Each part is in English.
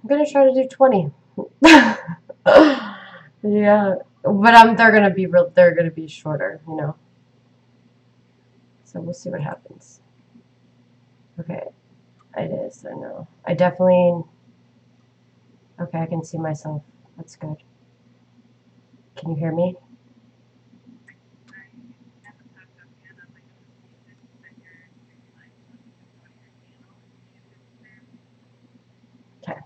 I'm gonna try to do 20. Yeah, but they're gonna be shorter, you know. So we'll see what happens. Okay, it is. I know. I definitely. Okay, I can see myself. That's good. Can you hear me? Okay.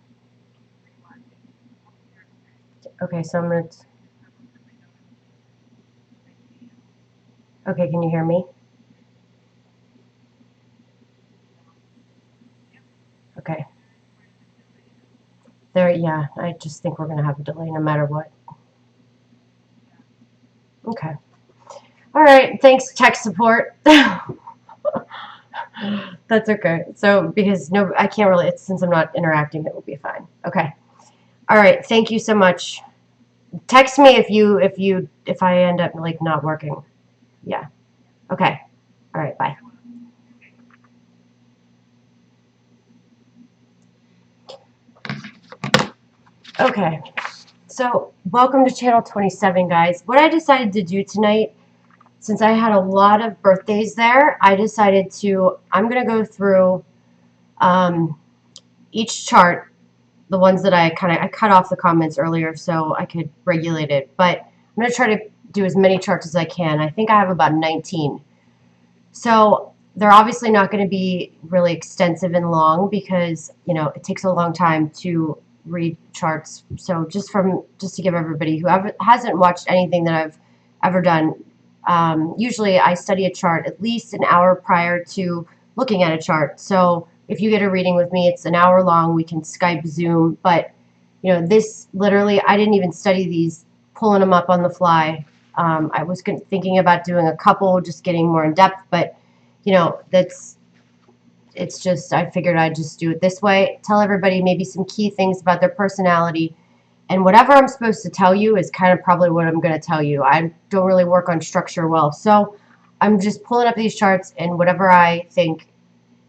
Okay, so I'm gonna. Okay, can you hear me? Okay. There. Yeah, I just think we're gonna have a delay no matter what. Okay. All right. Thanks, tech support. That's okay. So because no, I can't really. Since I'm not interacting, it will be fine. Okay. All right. Thank you so much. Text me if I end up like not working. Yeah. Okay. All right. Bye. Okay. So welcome to channel 27, guys. What I decided to do tonight, since I had a lot of birthdays there, I'm gonna go through um, each chart, the ones that I cut off the comments earlier so I could regulate it. But I'm gonna try to do as many charts as I can. I think I have about 19. So they're obviously not going to be really extensive and long because, you know, it takes a long time to read charts. So just to give everybody who hasn't watched anything that I've ever done, usually I study a chart at least an hour prior to looking at a chart. So if you get a reading with me, it's an hour long. We can Skype, Zoom, but you know, this literally, I didn't even study these, pulling them up on the fly. I was thinking about doing a couple, just getting more in depth, but you know, it's just, I figured I'd just do it this way. Tell everybody maybe some key things about their personality, and whatever I'm supposed to tell you is kind of probably what I'm going to tell you. I don't really work on structure well, so I'm just pulling up these charts, and whatever I think,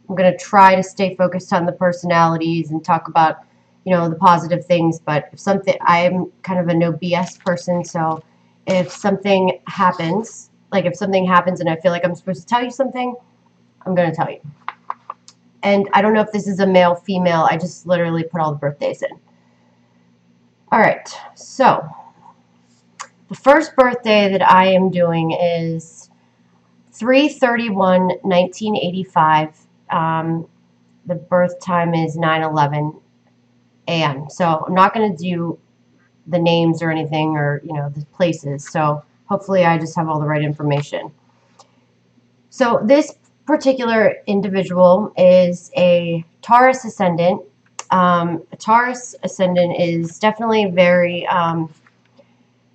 I'm going to try to stay focused on the personalities and talk about, you know, the positive things. But if something, I'm kind of a no BS person, so if something happens, like if something happens and I feel like I'm supposed to tell you something, I'm going to tell you. And I don't know if this is a male, female. I just literally put all the birthdays in. All right, so the first birthday that I am doing is 3/31/1985. The birth time is 9/11 a.m. So I'm not going to do the names or anything, or you know, the places. So hopefully I just have all the right information. So this particular individual is a Taurus ascendant. A Taurus ascendant is definitely very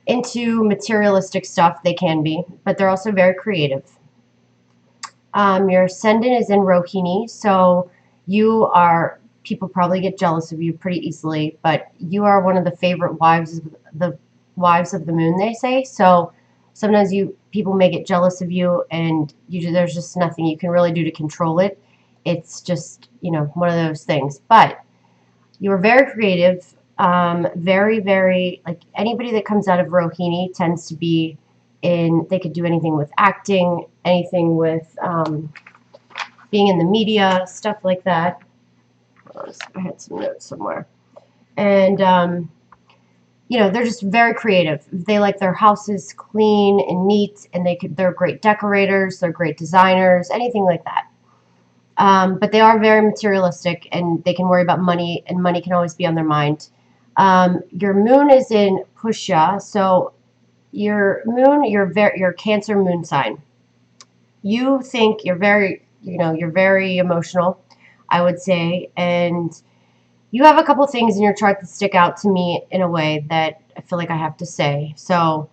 into materialistic stuff. They can be, but they're also very creative. Your ascendant is in Rohini, so you are, people probably get jealous of you pretty easily, but you are one of the favorite wives of the moon, they say. So sometimes people may get jealous of you, and there's just nothing you can really do to control it. It's just, you know, one of those things. But you're very creative, very, very, like anybody that comes out of Rohini tends to be they could do anything with acting, anything with being in the media, stuff like that. I had some notes somewhere. And, you know, they're just very creative. They like their houses clean and neat, and they're great decorators, they're great designers, anything like that. But they are very materialistic, and they can worry about money, and money can always be on their mind. Your moon is in Pushya, so your moon, your Cancer moon sign. You think you're very, you know, you're very emotional, I would say, and you have a couple things in your chart that stick out to me in a way that I feel like I have to say. So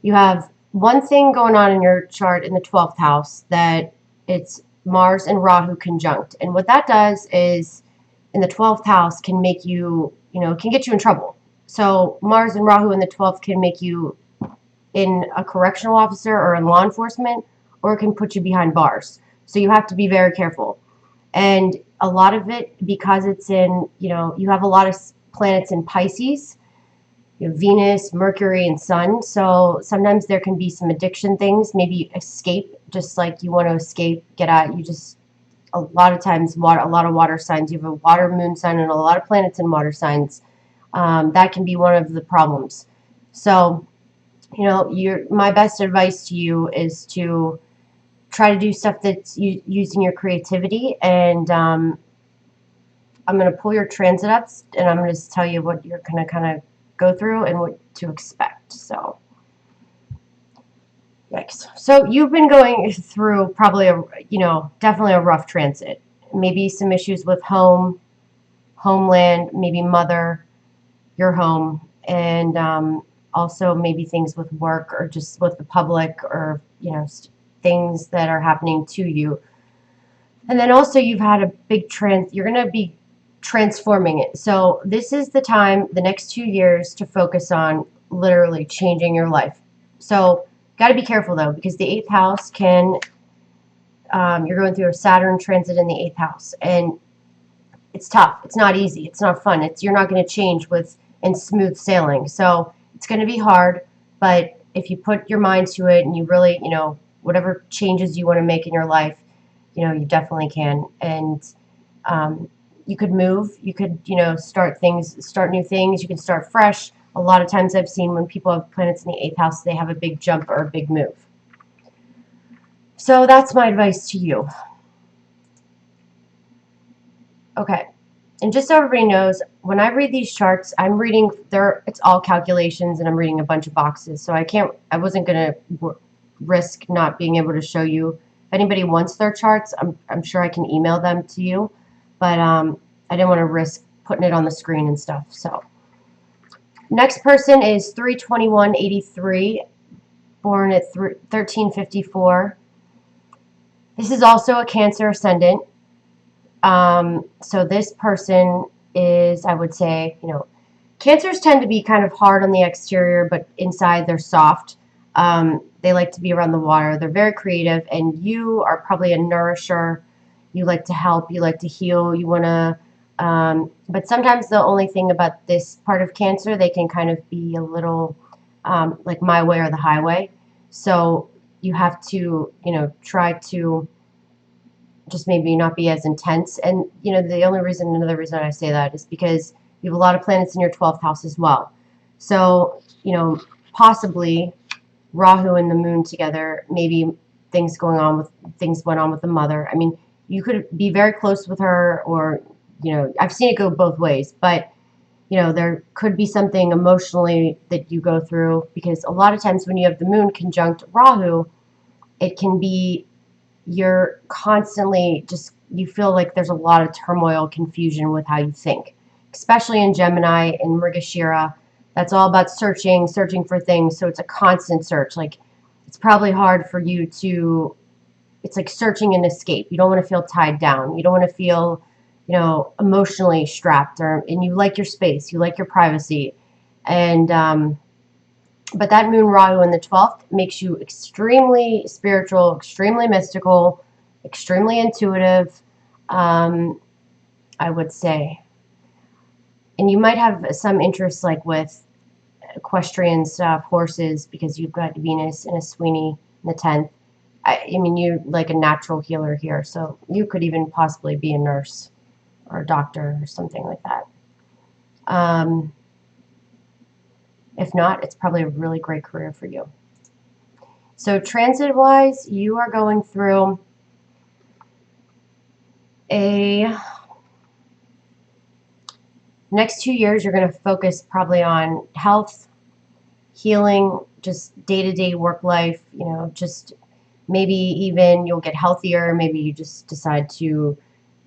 you have one thing going on in your chart in the 12th house, that it's Mars and Rahu conjunct. And what that does is, in the 12th house, can make you, you know, can get you in trouble. So Mars and Rahu in the 12th can make you in a correctional officer or in law enforcement, or it can put you behind bars. So you have to be very careful. And a lot of it, because it's in, you have a lot of planets in Pisces. You have Venus, Mercury, and Sun. So sometimes there can be some addiction things, maybe escape, just like you want to escape, get out. A lot of times, a lot of water signs. You have a water moon sign and a lot of planets in water signs. That can be one of the problems. So, my best advice to you is to try to do stuff that's using your creativity. And I'm going to pull your transit ups, and I'm going to tell you what you're going to kind of go through and what to expect. So, yikes. So you've been going through probably definitely a rough transit. Maybe some issues with home, homeland, maybe mother, your home, and also maybe things with work or just with the public, or things that are happening to you. And then also you've had a big you're going to be transforming it. So this is the time, the next 2 years, to focus on literally changing your life. So got to be careful though, because the 8th house you're going through a Saturn transit in the 8th house, and it's tough. It's not easy. It's not fun. You're not going to change in smooth sailing. So it's going to be hard, but if you put your mind to it and you really, whatever changes you want to make in your life, you definitely can. And you could move. You could, start new things. You can start fresh. A lot of times I've seen when people have planets in the 8th house, they have a big jump or a big move. So that's my advice to you. Okay. And just so everybody knows, when I read these charts, it's all calculations, and I'm reading a bunch of boxes. So I wasn't going to risk not being able to show you. If anybody wants their charts, I'm sure I can email them to you. But I didn't want to risk putting it on the screen and stuff. So next person is 3/21/83, born at 1354. This is also a Cancer ascendant. So this person is, I would say, Cancers tend to be kind of hard on the exterior, but inside they're soft. They like to be around the water. They're very creative, and you are probably a nourisher. You like to help. You like to heal. You want to, but sometimes the only thing about this part of Cancer, they can kind of be a little like my way or the highway. So you have to, try to just maybe not be as intense. And, another reason I say that is because you have a lot of planets in your 12th house as well. So, possibly Rahu and the moon together, maybe things went on with the mother. I mean, you could be very close with her, or, I've seen it go both ways, but, there could be something emotionally that you go through, because a lot of times when you have the moon conjunct Rahu, it can be you're constantly you feel like there's a lot of turmoil, confusion with how you think, especially in Gemini and Mrigashira. That's all about searching for things. So it's a constant search. Like, it's probably hard for you it's like searching an escape. You don't want to feel tied down. You don't want to feel, emotionally strapped, and you like your space. You like your privacy. And, but that moon Rahu in the 12th makes you extremely spiritual, extremely mystical, extremely intuitive, I would say. And you might have some interest like with equestrian stuff, horses, because you've got Venus and a Sweeney in the 10th. I mean, you're like a natural healer here, so you could even possibly be a nurse or a doctor or something like that. If not, it's probably a really great career for you. So transit-wise, you are going through next 2 years, you're going to focus probably on health, healing, just day-to-day work life, just maybe even you'll get healthier. Maybe you just decide to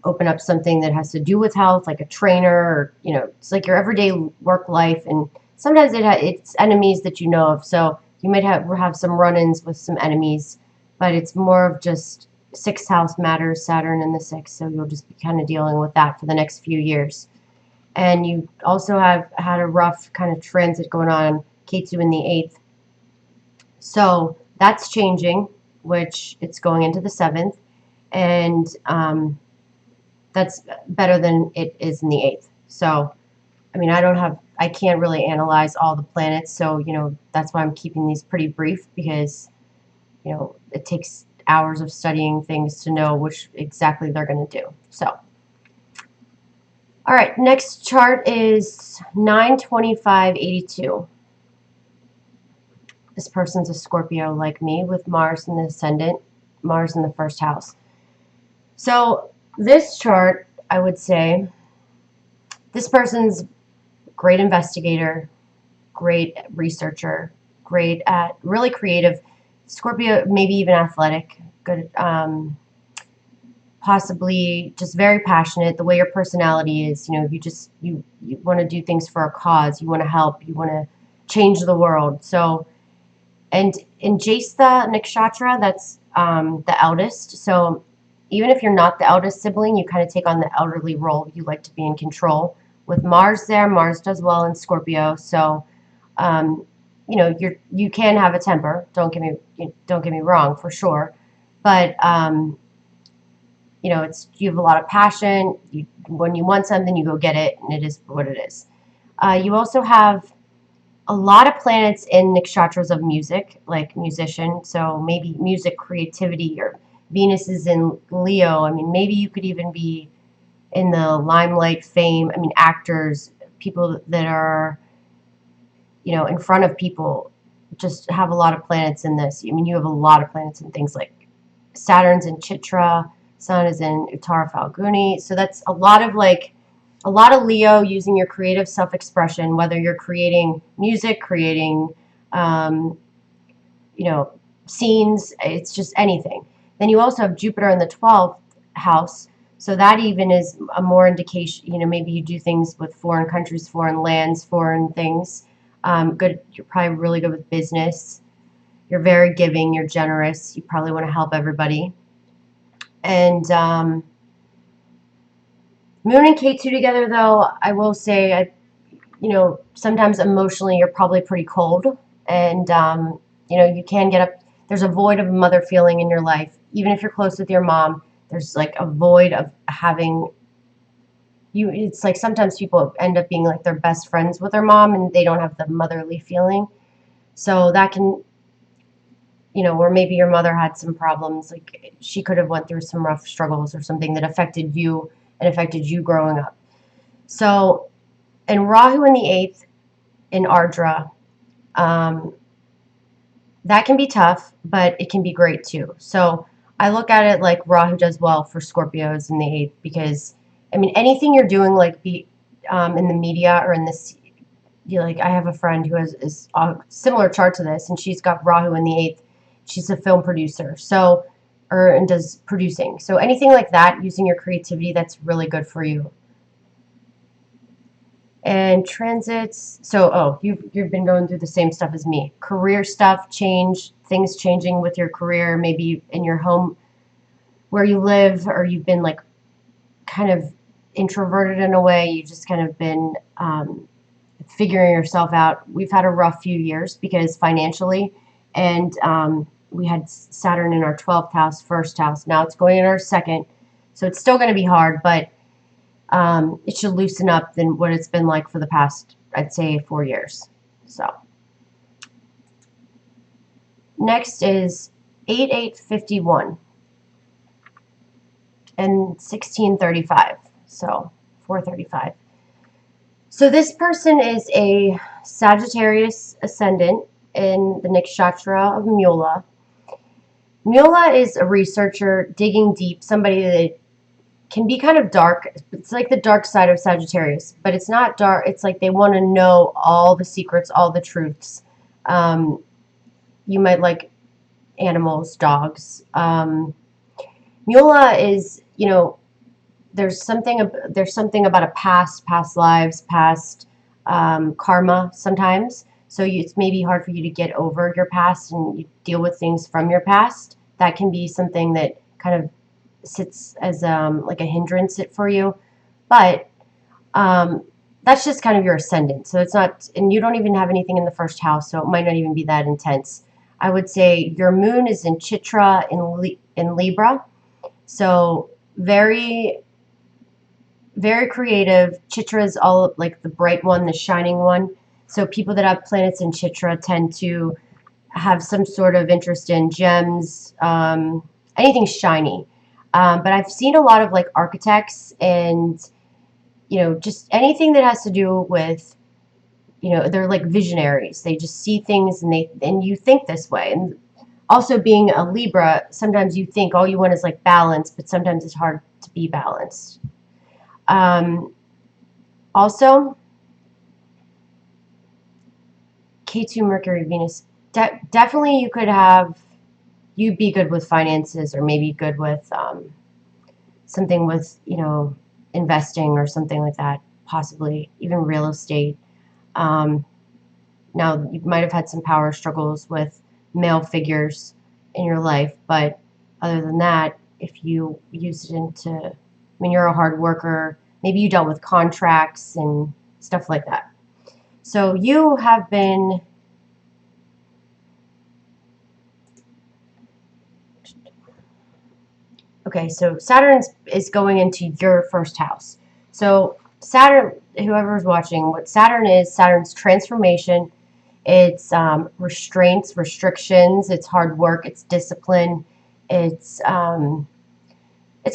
open up something that has to do with health, like a trainer, or, it's like your everyday work life. And sometimes it's enemies that you know of. So you might have some run-ins with some enemies, but it's more of just 6th house matters, Saturn in the 6th. So you'll just be kind of dealing with that for the next few years. And you also have had a rough kind of transit going on, Ketu in the 8th. So that's changing, which it's going into the 7th. And that's better than it is in the 8th. So, I mean, I can't really analyze all the planets, so, that's why I'm keeping these pretty brief, because, it takes hours of studying things to know which exactly they're going to do. So, all right, next chart is 9/25/82. This person's a Scorpio like me with Mars in the ascendant, Mars in the first house. So this chart, I would say, this person's great investigator, great researcher, great at really creative. Scorpio, maybe even athletic, good, possibly just very passionate. The way your personality is, you want to do things for a cause. You want to help. You want to change the world. So, and in Jyestha Nakshatra, that's the eldest. So even if you're not the eldest sibling, you kind of take on the elderly role. You like to be in control. With Mars there, Mars does well in Scorpio. So, you can have a temper. Don't get me wrong, for sure. But you have a lot of passion. When you want something, you go get it, and it is what it is. You also have a lot of planets in nakshatras of music, like musician. So maybe music creativity, or Venus is in Leo. I mean, maybe you could even be in the limelight, fame. I mean, actors, people that are, in front of people, just have a lot of planets in this. I mean, you have a lot of planets in things like Saturn's in Chitra, Sun is in Uttara Falguni. So that's a lot of Leo using your creative self-expression, whether you're creating music, creating, scenes, it's just anything. Then you also have Jupiter in the 12th house. So that even is a more indication, maybe you do things with foreign countries, foreign lands, foreign things. Good. You're probably really good with business. You're very giving. You're generous. You probably want to help everybody. And Moon and K2 together, though, I will say, sometimes emotionally you're probably pretty cold. And, you can get up. There's a void of a mother feeling in your life. Even if you're close with your mom, there's like a void of having you. It's like sometimes people end up being like their best friends with their mom, and they don't have the motherly feeling. So that can, or maybe your mother had some problems, like she could have went through some rough struggles or something that affected you and affected you growing up. So, and Rahu in the 8th in Ardra, that can be tough, but it can be great too. So I look at it like Rahu does well for Scorpios in the 8th, because, I mean, anything you're doing, like in the media or in this, I have a friend who is a similar chart to this, and she's got Rahu in the 8th. She's a film producer, and does producing. So anything like that, using your creativity, that's really good for you. And transits, so, you've been going through the same stuff as me. Career stuff, things changing with your career, maybe in your home where you live, or you've been like kind of introverted in a way. You just kind of been figuring yourself out. We've had a rough few years because financially, and we had Saturn in our 12th house, first house. Now it's going in our second, so it's still going to be hard, but it should loosen up than what it's been like for the past, I'd say, 4 years. So next is 8/8/51 and 16/35. So 4/35. So this person is a Sagittarius ascendant in the nakshatra of Mula. Mula is a researcher digging deep, somebody that can be kind of dark. It's like the dark side of Sagittarius, but it's not dark. It's like they want to know all the secrets, all the truths. You might like animals, dogs. Mula is, there's something about a past lives, past karma sometimes. So it's maybe hard for you to get over your past, and you deal with things from your past. That can be something that kind of sits as like a hindrance for you. But that's just kind of your ascendant. So it's not, and you don't even have anything in the first house, so it might not even be that intense. I would say your moon is in Chitra in Libra. So very Very creative. Chitra is all like the bright one, the shining one. So people that have planets in Chitra tend to have some sort of interest in gems, anything shiny. But I've seen a lot of like architects and, just anything that has to do with, they're like visionaries. They just see things and you think this way. And also being a Libra, sometimes you think all you want is like balance, but sometimes it's hard to be balanced. Also, K2 Mercury Venus, definitely you'd be good with finances, or maybe good with something with, investing or something like that, possibly even real estate. Now, you might have had some power struggles with male figures in your life, but other than that, if you use it you're a hard worker, maybe you dealt with contracts and stuff like that. So you have been, okay, so Saturn is going into your first house. So Saturn, whoever's watching, what Saturn is, Saturn's transformation. It's restraints, restrictions. It's hard work. It's discipline. It's a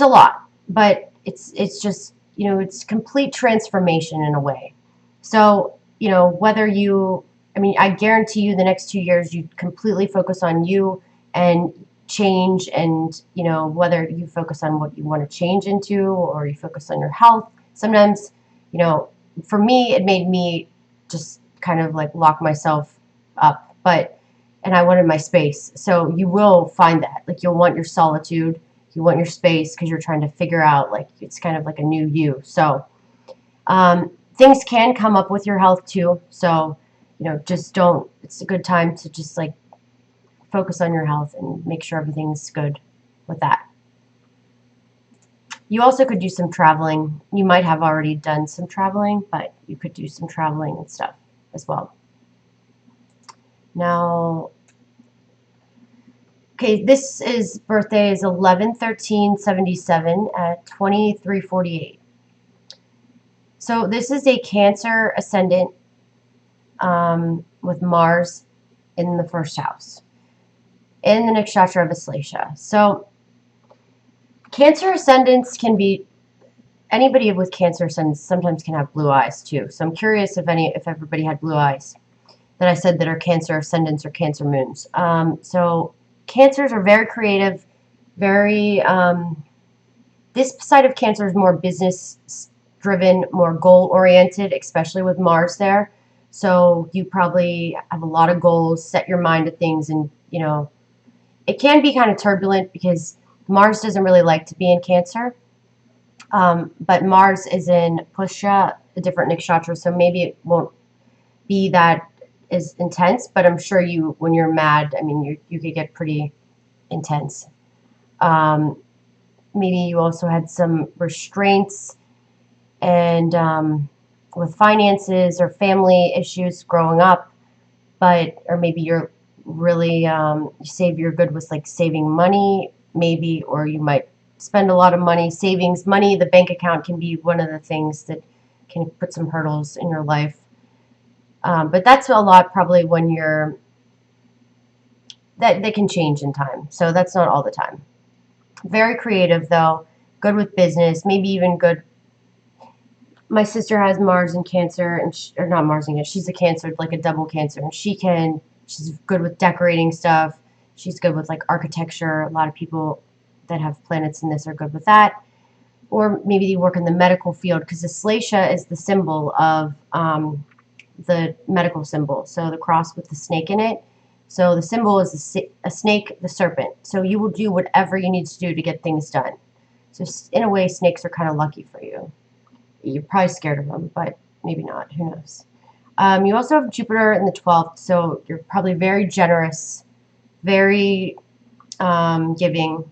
lot, but it's just, it's complete transformation in a way. So whether I guarantee you the next 2 years you completely focus on you and change, and whether you focus on what you want to change into or you focus on your health. Sometimes, for me, it made me just kind of like lock myself up, and I wanted my space. So you will find that, like, you'll want your solitude, you want your space, because you're trying to figure out, like, it's kind of like a new you. So things can come up with your health too. So just don't, it's a good time to just like focus on your health and make sure everything's good with that. You also could do some traveling. You might have already done some traveling, but you could do some traveling and stuff as well. Now, okay, birthday is 11/13/77 at 23:48. So this is a Cancer ascendant with Mars in the first house, in the nakshatra of Aslesha. So Cancer ascendants can be, anybody with Cancer ascendants sometimes can have blue eyes too. So I'm curious if everybody had blue eyes that I said that are Cancer ascendants or Cancer moons. So Cancers are very creative, very, this side of Cancer is more business driven, more goal oriented, especially with Mars there. So you probably have a lot of goals, set your mind to things, and it can be kind of turbulent because Mars doesn't really like to be in Cancer. But Mars is in Pusha, a different nakshatra, so maybe it won't be that as intense, but I'm sure when you're mad, you could get pretty intense. Maybe you also had some restraints and with finances or family issues growing up, or maybe you're really, you're good with like saving money, maybe, or you might spend a lot of money. Savings, money, the bank account can be one of the things that can put some hurdles in your life. But that's a lot probably when that can change in time. So that's not all the time. Very creative though, good with business, maybe even good. My sister has Mars in Cancer, and or not Mars in Cancer, she's a Cancer, like a double Cancer, and she's good with decorating stuff. She's good with like architecture. A lot of people that have planets in this are good with that. Or maybe they work in the medical field, because Aslesha is the symbol of the medical symbol. So the cross with the snake in it. So the symbol is a snake, the serpent. So you will do whatever you need to do to get things done. So in a way, snakes are kind of lucky for you. You're probably scared of them, but maybe not. Who knows? You also have Jupiter in the 12th, so you're probably very generous, very giving.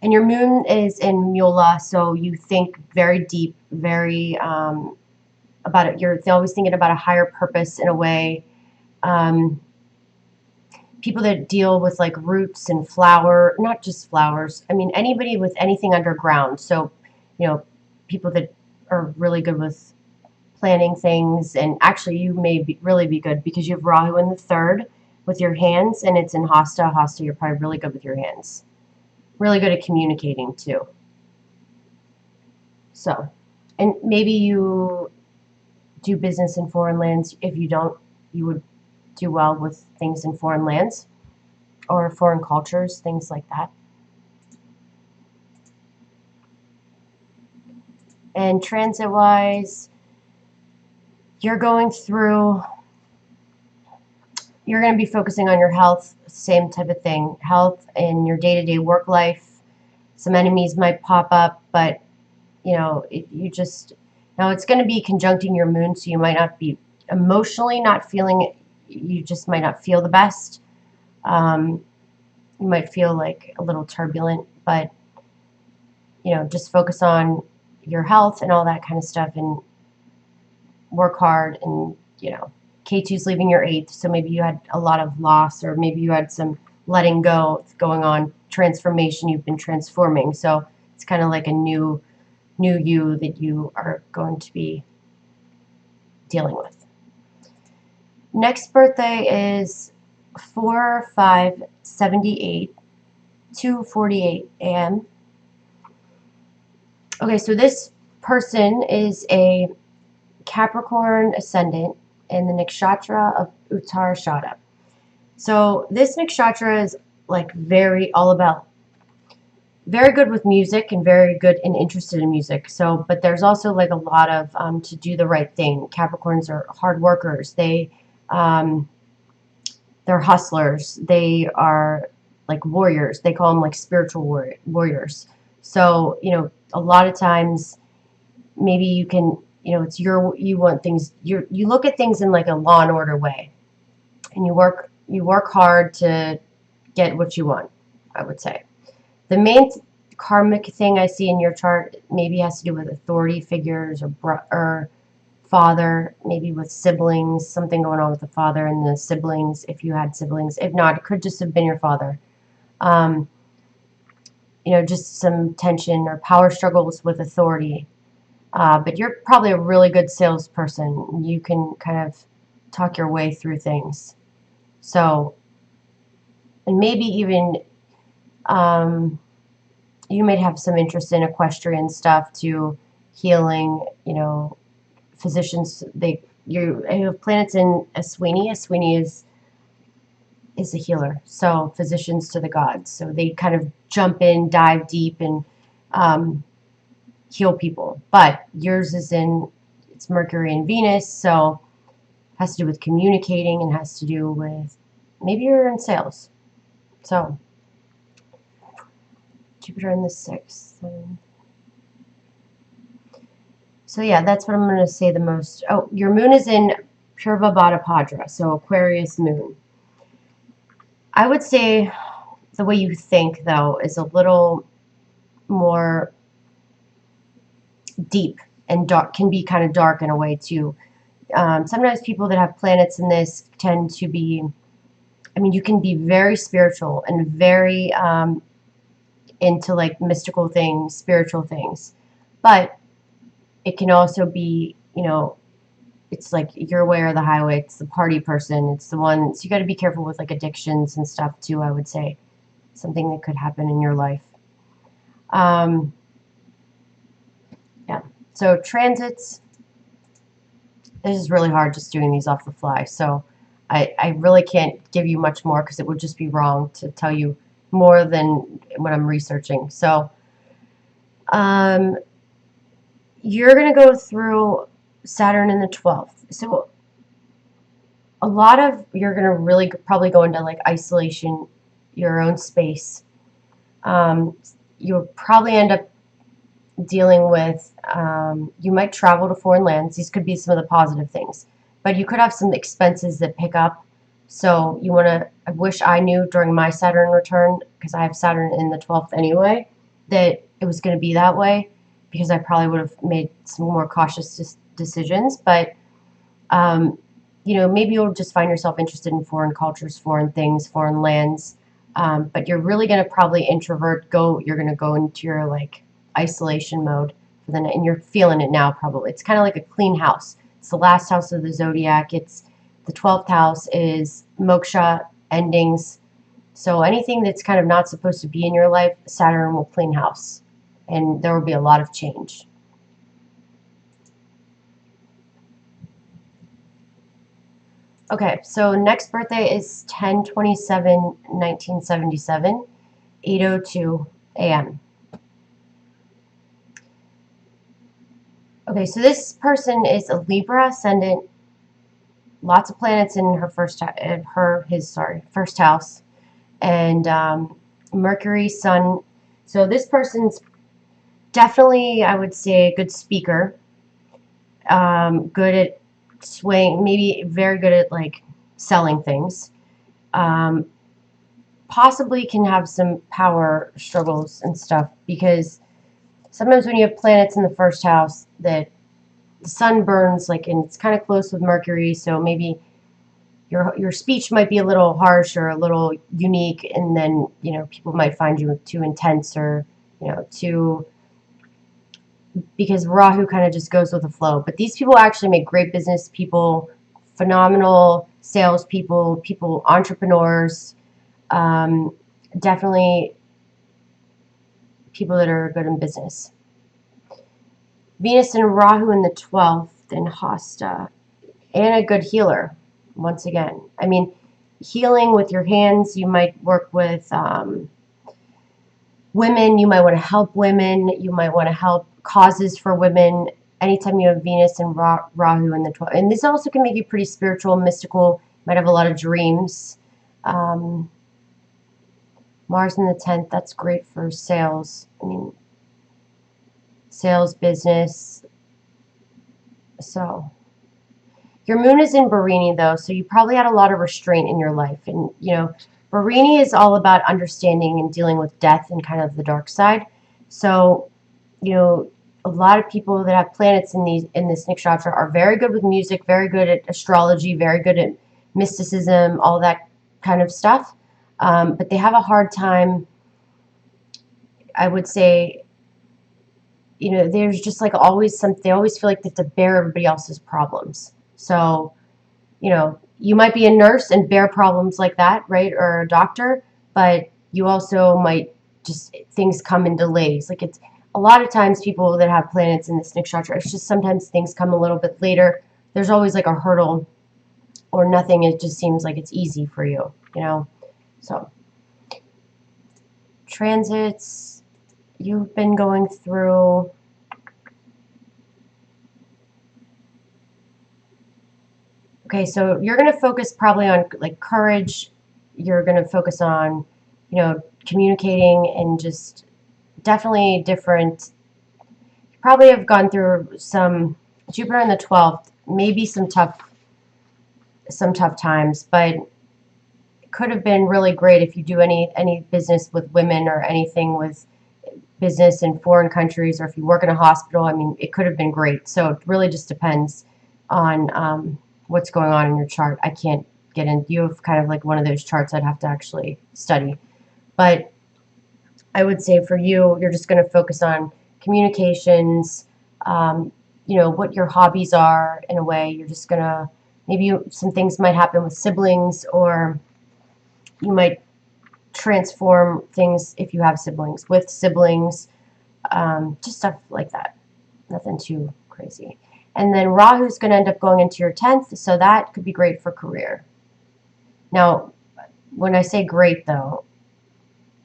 And your moon is in Mula, so you think very deep, very about it. You're always thinking about a higher purpose in a way. People that deal with like roots and not just flowers. Anybody with anything underground. So, people that are really good with planning things, and actually you may really be good because you have Rahu in the third with your hands, and it's in Hasta. Hasta, you're probably really good with your hands. Really good at communicating too. So, and maybe you do business in foreign lands. If you don't, you would do well with things in foreign lands or foreign cultures, things like that. And transit-wise, you're going to be focusing on your health, same type of thing. Health in your day-to-day work life. Some enemies might pop up, but now it's going to be conjuncting your moon, so you might not be emotionally not feeling it. You just might not feel the best. You might feel like a little turbulent, but just focus on your health and all that kind of stuff, and work hard. And K2's leaving your 8th, so maybe you had a lot of loss, or maybe you had some letting go going on, transformation. You've been transforming, so it's kind of like a new you that you are going to be dealing with. Next birthday is 4/5/78, 2:48 a.m. Okay, so this person is a Capricorn ascendant in the nakshatra of Uttarashada. So this nakshatra is like very good with music and very good and interested in music. So, but there's also like a lot of to do the right thing. Capricorns are hard workers. They're hustlers. They are like warriors. They call them like spiritual warriors. So, a lot of times maybe you can, you want things, you look at things in like a Law and Order way, and you work hard to get what you want, I would say. The main karmic thing I see in your chart maybe has to do with authority figures or father, maybe with siblings, something going on with the father and the siblings, if you had siblings. If not, it could just have been your father. Just some tension or power struggles with authority. But you're probably a really good salesperson. You can kind of talk your way through things. So, and maybe even you might have some interest in equestrian stuff too, healing. Physicians. You have planets in Aswini. Aswini is a healer. So physicians to the gods. So they kind of jump in, dive deep, and heal people. But yours is it's Mercury and Venus, so it has to do with communicating and has to do with, maybe you're in sales. So Jupiter in the 6th. So yeah, that's what I'm going to say the most. Oh, your moon is in Purva Bhadrapada, so Aquarius moon. I would say the way you think, though, is a little more deep and dark, can be kind of dark in a way too. Sometimes people that have planets in this tend to be, you can be very spiritual and very into like mystical things, spiritual things, but it can also be, it's like your way or the highway. It's the party person. It's the one. So you got to be careful with like addictions and stuff too, I would say. Something that could happen in your life. Yeah. So transits. This is really hard just doing these off the fly. So I really can't give you much more because it would just be wrong to tell you more than what I'm researching. So you're going to go through Saturn in the 12th. So a lot of, you're going to really probably go into like isolation, your own space. You'll probably end up dealing with, you might travel to foreign lands. These could be some of the positive things, but you could have some expenses that pick up. So you want to, I wish I knew during my Saturn return, because I have Saturn in the 12th anyway, that it was going to be that way, because I probably would have made some more cautious decisions. But, maybe you'll just find yourself interested in foreign cultures, foreign things, foreign lands. But you're really going to probably you're going to go into your like isolation mode for the night, and you're feeling it now probably. It's kind of like a clean house. It's the last house of the zodiac. It's the 12th house is moksha, endings. So anything that's kind of not supposed to be in your life, Saturn will clean house, and there will be a lot of change. Okay, so next birthday is 10/27/1977, 8:02 a.m. Okay, so this person is a Libra ascendant, lots of planets in her first house, and Mercury, Sun. So this person's definitely, I would say, a good speaker, good at swaying, maybe very good at like selling things. Possibly can have some power struggles and stuff, because sometimes when you have planets in the first house, that the sun burns, like, and it's kind of close with Mercury, so maybe your speech might be a little harsh or a little unique, and then, you know, people might find you too intense, or, you know, too, because Rahu kind of just goes with the flow. But these people actually make great business people, phenomenal salespeople, entrepreneurs, definitely people that are good in business. Venus and Rahu in the 12th in Hasta, and a good healer, once again. I mean, healing with your hands, you might work with women, you might want to help women, you might want to help causes for women. Anytime you have Venus and Rahu in the 12th. And this also can make you pretty spiritual, mystical, might have a lot of dreams. Mars in the 10th, that's great for sales. I mean, sales, business. So your moon is in Barini, though, so you probably had a lot of restraint in your life. And, you know, Barini is all about understanding and dealing with death and kind of the dark side. So, you know, a lot of people that have planets in this nakshatra are very good with music, very good at astrology, very good at mysticism, all that kind of stuff. But they have a hard time, I would say, you know, there's just like always they always feel like they have to bear everybody else's problems. So, you know, you might be a nurse and bear problems like that, right? Or a doctor, but you also might just, things come in delays. Like, it's a lot of times people that have planets in this nakshatra, it's just sometimes things come a little bit later. There's always like a hurdle or nothing. It just seems like it's easy for you, you know? So, transits, you've been going through. Okay, so you're going to focus probably on like courage. You're going to focus on, you know, communicating, and just definitely different. You probably have gone through some Jupiter in the 12th, maybe some tough times, but it could have been really great if you do any business with women, or anything with business in foreign countries, or if you work in a hospital. I mean, it could have been great. So it really just depends on what's going on in your chart. I can't get in. You have kind of like one of those charts I'd have to actually study. But I would say for you, you're just going to focus on communications, you know, what your hobbies are in a way. You're just going to, maybe some things might happen with siblings, or you might transform things if you have siblings, with siblings, just stuff like that. Nothing too crazy. And then Rahu's going to end up going into your 10th, so that could be great for career. Now, when I say great, though,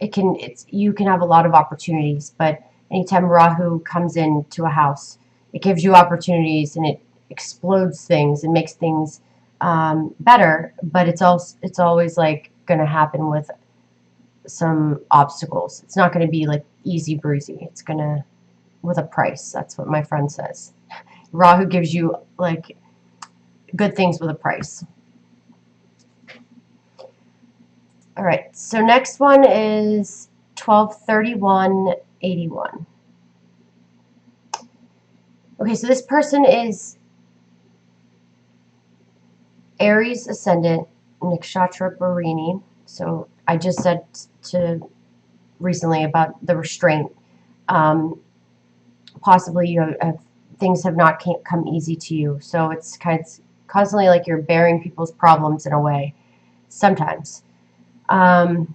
you can have a lot of opportunities, but anytime Rahu comes into a house, it gives you opportunities, and it explodes things and makes things better. But it's always like going to happen with some obstacles. It's not going to be like easy breezy. It's going to, with a price. That's what my friend says. Rahu gives you like good things with a price. All right, so next one is 12/31/81. Okay, so this person is Aries ascendant, nakshatra Barini. So I just said recently about the restraint. possibly you have things have not come easy to you. So it's constantly like you're bearing people's problems in a way. Sometimes. The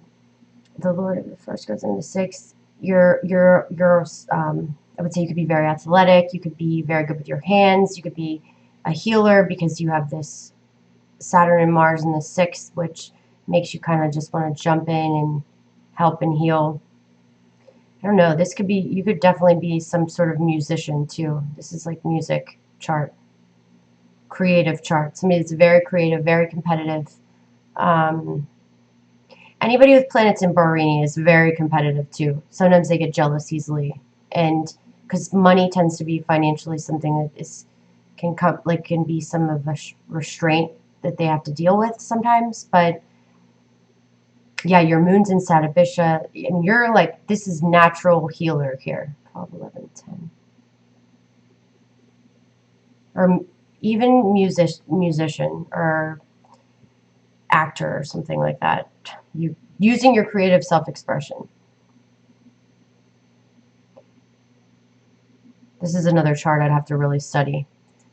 Lord of the first goes into sixth. You're I would say you could be very athletic. You could be very good with your hands. You could be a healer because you have this Saturn and Mars in the sixth, which makes you kind of just want to jump in and help and heal. I don't know. This could be, you could definitely be some sort of musician too. This is like music chart, creative chart. Somebody that's very creative, very competitive. Anybody with planets in Borini is very competitive too. Sometimes they get jealous easily, and because money tends to be financially something that can be some of a restraint that they have to deal with sometimes. But yeah, your moon's in Satyrbisha, and you're like, this is natural healer here. 12, 11, 10. Or even musician or actor or something like that. You using your creative self-expression. This is another chart I'd have to really study.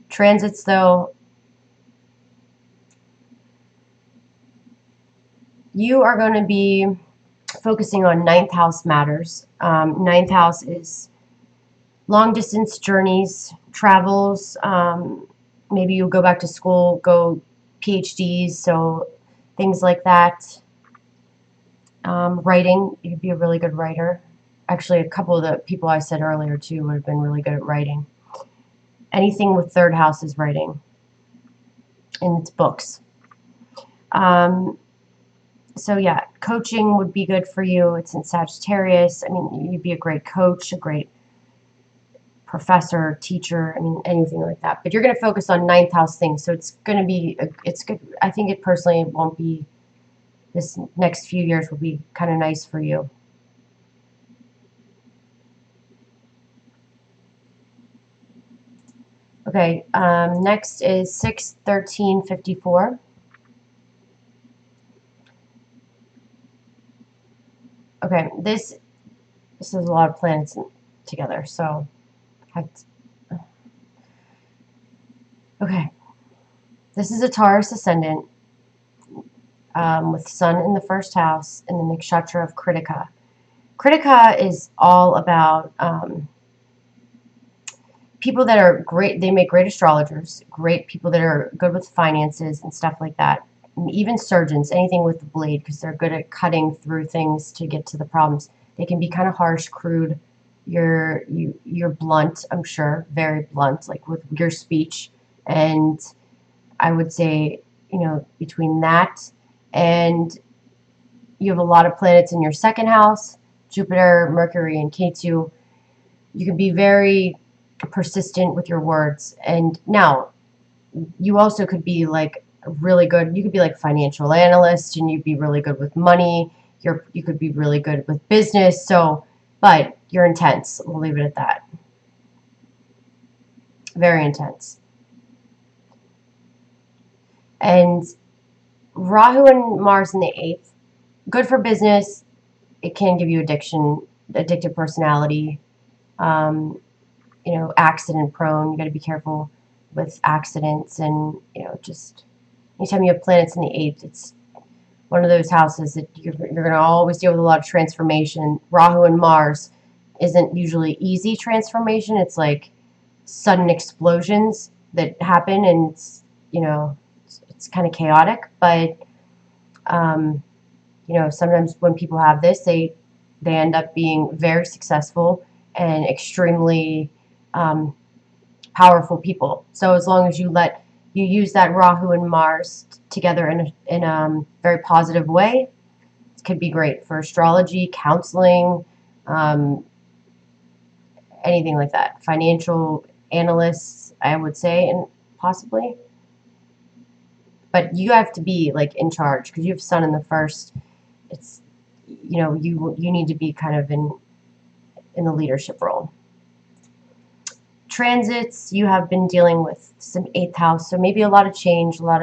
Transits, though, you are going to be focusing on ninth house matters. Ninth house is long distance journeys, travels. Maybe you go back to school, go PhDs, so things like that. Writing, you'd be a really good writer. Actually, a couple of the people I said earlier too would have been really good at writing. Anything with third house is writing, and it's books. So yeah, coaching would be good for you. It's in Sagittarius. I mean, you'd be a great coach, a great professor, teacher, I mean, anything like that. But you're going to focus on ninth house things. So it's going to be, it's good. I think it personally won't be, this next few years will be kind of nice for you. Okay, next is 6/13/54. Okay, this is a lot of planets together, so okay. This is a Taurus ascendant with Sun in the first house in the nakshatra of Kritika. Kritika is all about people that are great. They make great astrologers, great people that are good with finances and stuff like that. Even surgeons, anything with the blade, because they're good at cutting through things to get to the problems. They can be kind of harsh, crude. You're blunt, I'm sure, very blunt, like with your speech. And I would say, between that and you have a lot of planets in your second house, Jupiter, Mercury, and Ketu. You can be very persistent with your words. And now, you also could be like really good. You could be like financial analyst, and you'd be really good with money. You could be really good with business. So, but you're intense. We'll leave it at that. Very intense. And Rahu and Mars in the 8th, good for business. It can give you addictive personality. Accident prone. You got to be careful with accidents, and just anytime you have planets in the 8th, it's one of those houses that you're going to always deal with a lot of transformation. Rahu and Mars isn't usually easy transformation. It's like sudden explosions that happen, and it's kind of chaotic. But sometimes when people have this, they end up being very successful and extremely powerful people. So as long as you use that Rahu and Mars together in a very positive way, it could be great for astrology, counseling, anything like that. Financial analysts, I would say, and possibly. But you have to be like in charge because you have Sun in the first. It's you need to be kind of in the leadership role. Transits, you have been dealing with some 8th house, so maybe a lot of change, a lot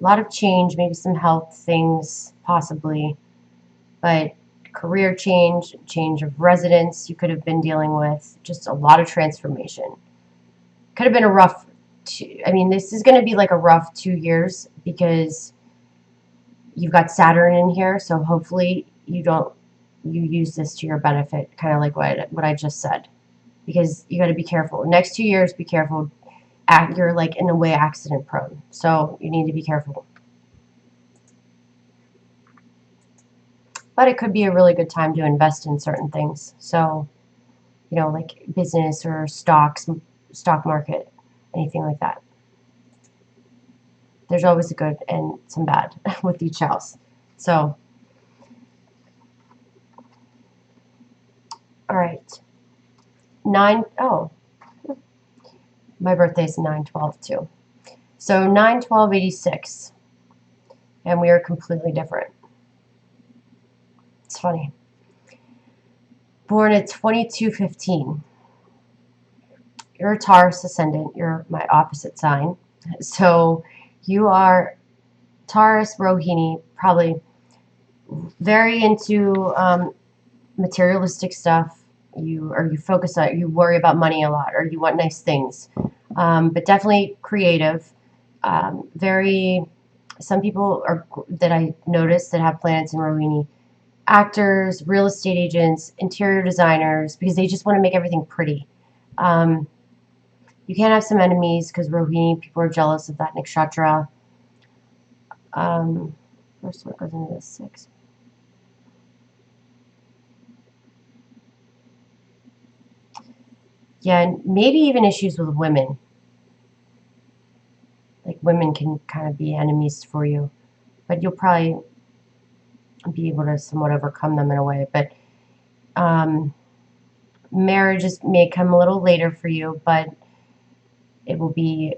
of change, maybe some health things possibly, but career change, change of residence you could have been dealing with, just a lot of transformation. Could have been a rough, I mean, this is going to be like a rough 2 years because you've got Saturn in here, so hopefully you use this to your benefit, kind of like what I just said, because you got to be careful. Next 2 years, be careful. You're like in a way accident prone, so you need to be careful. But it could be a really good time to invest in certain things. So, like business or stocks, stock market, anything like that. There's always a good and some bad with each house. So, all right. Oh, my birthday's 9/12 too. So 9/12/86, and we are completely different. It's funny. Born at 22/15. You're a Taurus ascendant. You're my opposite sign. So you are Taurus, Rohini, probably very into materialistic stuff. You focus on, you worry about money a lot, or you want nice things, but definitely creative. Very, some people are that I noticed that have planets in Rohini, actors, real estate agents, interior designers, because they just want to make everything pretty. You can have some enemies because Rohini people are jealous of that nakshatra. First one goes into the 6. Yeah, and maybe even issues with women. Like women can kind of be enemies for you, but you'll probably be able to somewhat overcome them in a way. But marriages may come a little later for you, but it will be,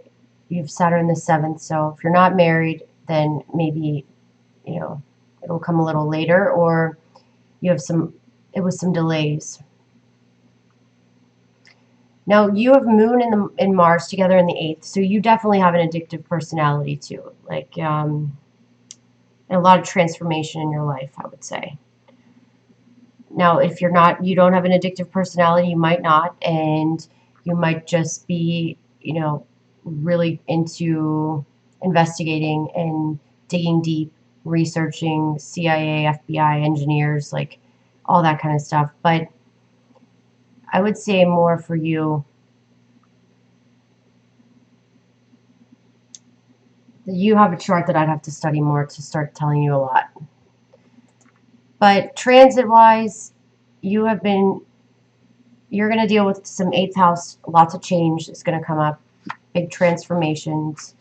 you have Saturn in the 7th, so if you're not married, then maybe, it'll come a little later, or you have it was some delays. Now, you have Moon and Mars together in the 8th, so you definitely have an addictive personality too, like, and a lot of transformation in your life, I would say. Now, if you don't have an addictive personality, you might not, and you might just be, really into investigating and digging deep, researching CIA, FBI, engineers, like all that kind of stuff. But I would say more for you, you have a chart that I'd have to study more to start telling you a lot. But transit-wise, you're going to deal with some 8th house, lots of change is going to come up, big transformations.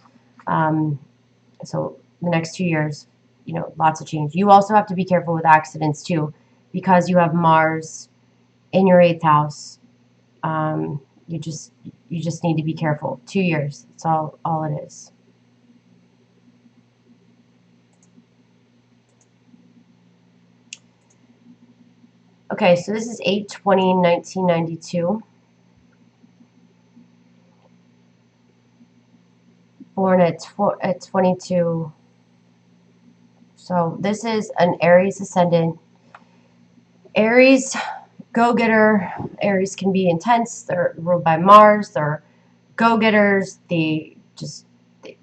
So the next 2 years, lots of change. You also have to be careful with accidents too, because you have Mars in your 8th house. You just need to be careful. 2 years, that's all it is. Okay, so this is 8/20/1992. Born at 22. So this is an Aries ascendant. Aries, go-getter. Aries can be intense. They're ruled by Mars. They're go-getters. They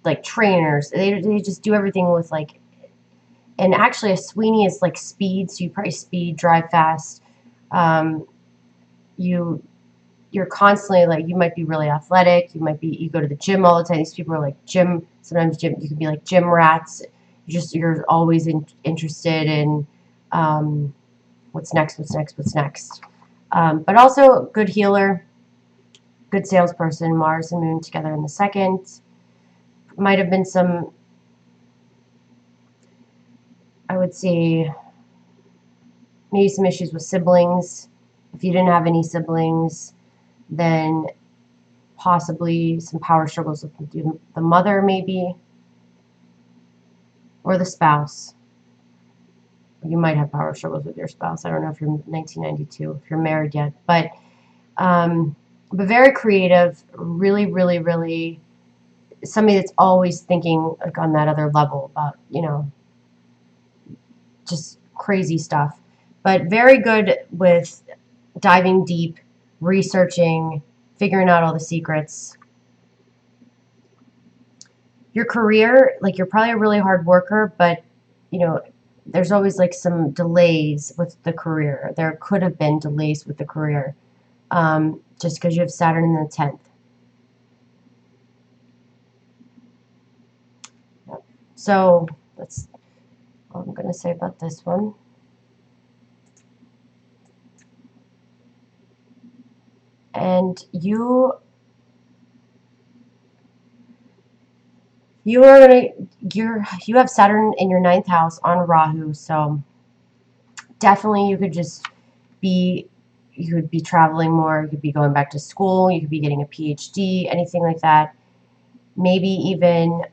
like trainers. They just do everything with like, and actually a Sweeney is like speed, so you probably speed, drive fast. You're constantly like, you might be really athletic. You go to the gym all the time. These people are like sometimes gym, you can be like gym rats. You're always interested in what's next. But also good healer, good salesperson. Mars and Moon together in the 2nd. Might have been some, I would say, maybe some issues with siblings. If you didn't have any siblings, then possibly some power struggles with the mother, maybe, or the spouse. You might have power struggles with your spouse. I don't know if you're 1992, if you're married yet, but very creative, really, really, really somebody that's always thinking like on that other level about, just crazy stuff. but very good with diving deep, researching, figuring out all the secrets. Your career, like you're probably a really hard worker, but you know, there's always like some delays with the career. There could have been delays with the career, just because you have Saturn in the 10th. So that's all I'm going to say about this one. And you are gonna you have Saturn in your 9th house on Rahu, so definitely you could be traveling more, you could be going back to school, you could be getting a PhD, anything like that. Maybe even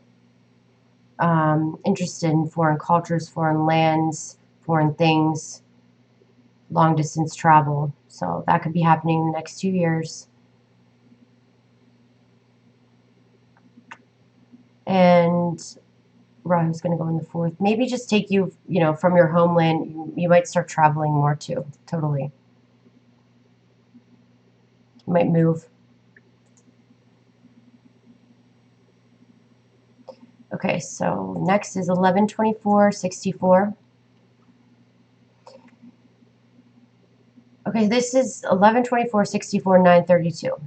interested in foreign cultures, foreign lands, foreign things, long distance travel. So that could be happening in the next 2 years. And Rahu's going to go in the 4th. Maybe just take you, from your homeland. You might start traveling more too. Totally. You might move. Okay, so next is 11/24/64. Okay, this is 11/24/64 9/32.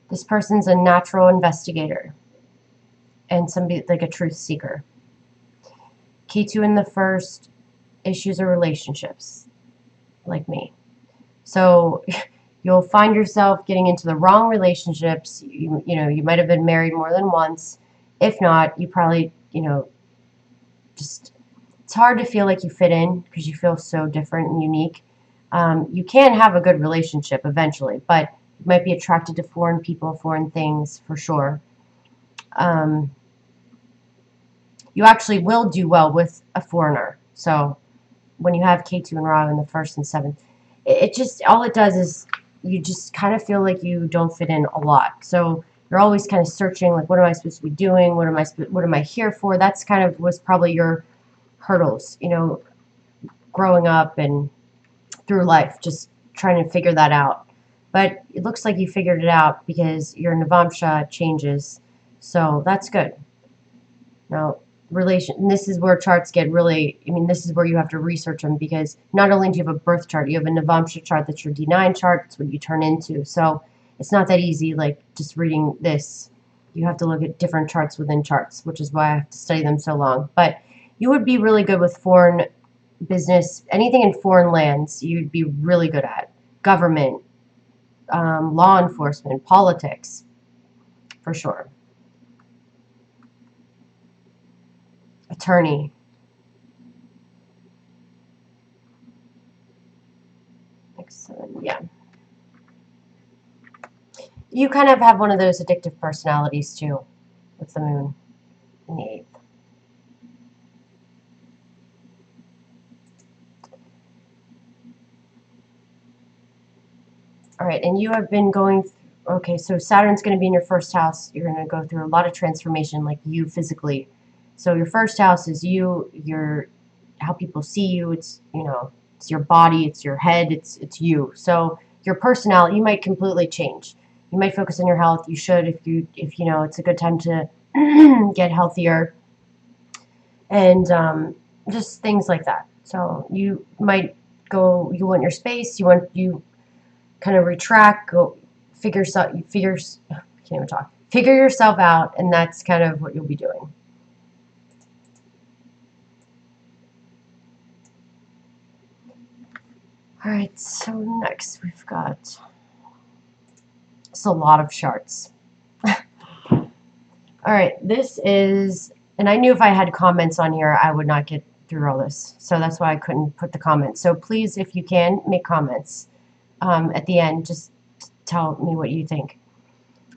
This person's a natural investigator and somebody like a truth seeker. Ketu in the 1st, issues or relationships, like me. So you'll find yourself getting into the wrong relationships. You might have been married more than once. If not, you probably, just, it's hard to feel like you fit in because you feel so different and unique. You can have a good relationship eventually, but you might be attracted to foreign people, foreign things, for sure. You actually will do well with a foreigner. So when you have Ketu and Rahu in the 1st and 7th, it just, all it does is you just kind of feel like you don't fit in a lot. So you're always kind of searching, like, what am I supposed to be doing? What am I here for? That's kind of was probably your hurdles, growing up and through life, just trying to figure that out. But it looks like you figured it out because your Navamsha changes. So that's good. Now, and this is where charts get really, this is where you have to research them, because not only do you have a birth chart, you have a Navamsha chart that's your D9 chart. That's what you turn into. So it's not that easy, like just reading this. You have to look at different charts within charts, which is why I have to study them so long. But you would be really good with foreign business, anything in foreign lands, you'd be really good at. Government, law enforcement, politics, for sure. Attorney. Yeah. You kind of have one of those addictive personalities too, with the moon in the 8th. All right, and you have been going, okay, so Saturn's going to be in your 1st house. You're going to go through a lot of transformation, like you physically. So your 1st house is how people see you. It's, it's your body, it's your head, it's you. So your personality, you might completely change. You might focus on your health. You should, if it's a good time to get healthier, and just things like that. So you might you want your space, you kind of retract, figure yourself out, and that's kind of what you'll be doing. All right, so next we've got, it's a lot of charts. All right, this is, and I knew if I had comments on here, I would not get through all this. So that's why I couldn't put the comments. So please, if you can, make comments at the end. Just tell me what you think.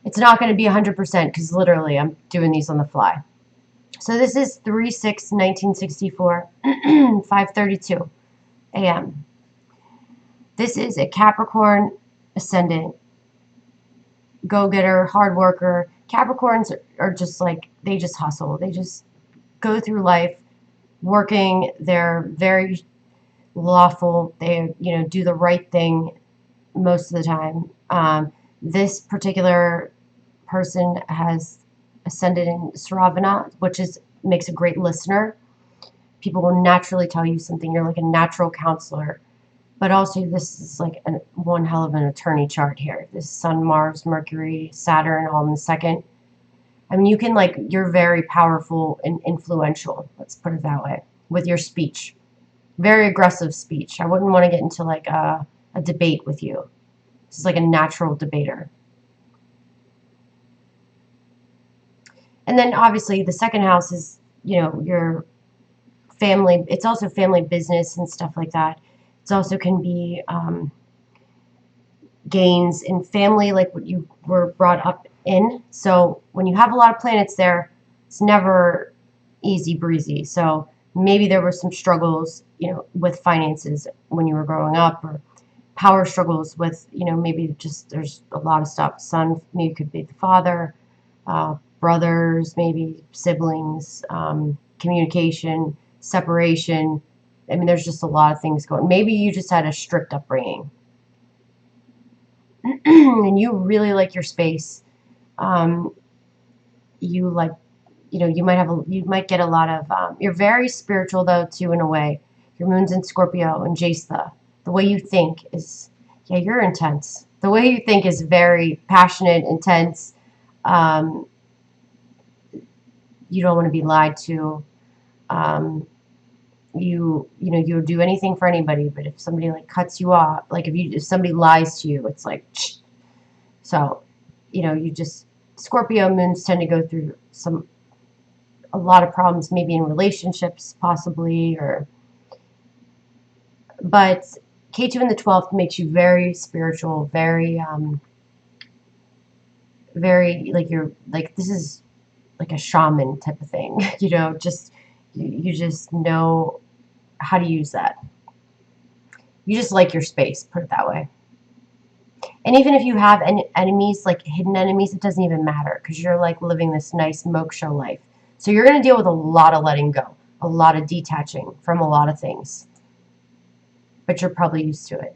It's not going to be 100% because literally I'm doing these on the fly. So this is 3/6/1964, 5:32 a.m. This is a Capricorn ascendant, go-getter, hard worker. Capricorns are just like, they just hustle. They just go through life working. They're very lawful. They, do the right thing most of the time. This particular person has ascended in Saravana, which makes a great listener. People will naturally tell you something. You're like a natural counselor. But also, this is like one hell of an attorney chart here. This Sun, Mars, Mercury, Saturn, all in the second. I mean, you can you're very powerful and influential. Let's put it that way with your speech. Very aggressive speech. I wouldn't want to get into a debate with you. This is like a natural debater. And then obviously the second house is, your family. It's also family business and stuff like that. It also can be gains in family, like what you were brought up in. So when you have a lot of planets there, it's never easy breezy. So maybe there were some struggles, with finances when you were growing up, or power struggles with, maybe just there's a lot of stuff. Son maybe could be the father, brothers, maybe siblings, communication, separation. I mean, there's just a lot of things going. Maybe you just had a strict upbringing. And you really like your space. You like, you might get a lot of, you're very spiritual though too, in a way. Your moon's in Scorpio and Jesta. The way you think is, yeah, you're intense. The way you think is very passionate, intense. You don't want to be lied to. You'll do anything for anybody, but if somebody cuts you off, if somebody lies to you, it's like, so, you just, Scorpio moons tend to go through a lot of problems, maybe in relationships, possibly, but K2 in the 12th makes you very spiritual, very, very, you're, this is like a shaman type of thing, just, you just know how to use that. You just like your space, put it that way. And even if you have enemies, hidden enemies, it doesn't even matter, because you're living this nice moksha life. So you're going to deal with a lot of letting go, a lot of detaching from a lot of things. But you're probably used to it.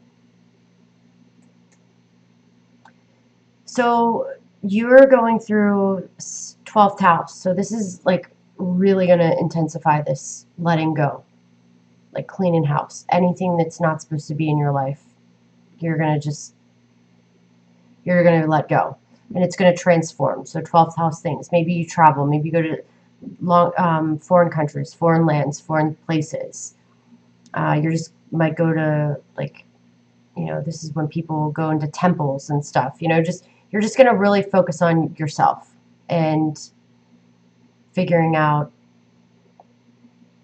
So you're going through 12th house. So this is really going to intensify this letting go, cleaning house. Anything that's not supposed to be in your life, you're going to let go. And it's going to transform. So 12th house things. Maybe you travel. Maybe you go to foreign countries, foreign lands, foreign places. You just might go to this is when people go into temples and stuff. You're just going to really focus on yourself and figuring out.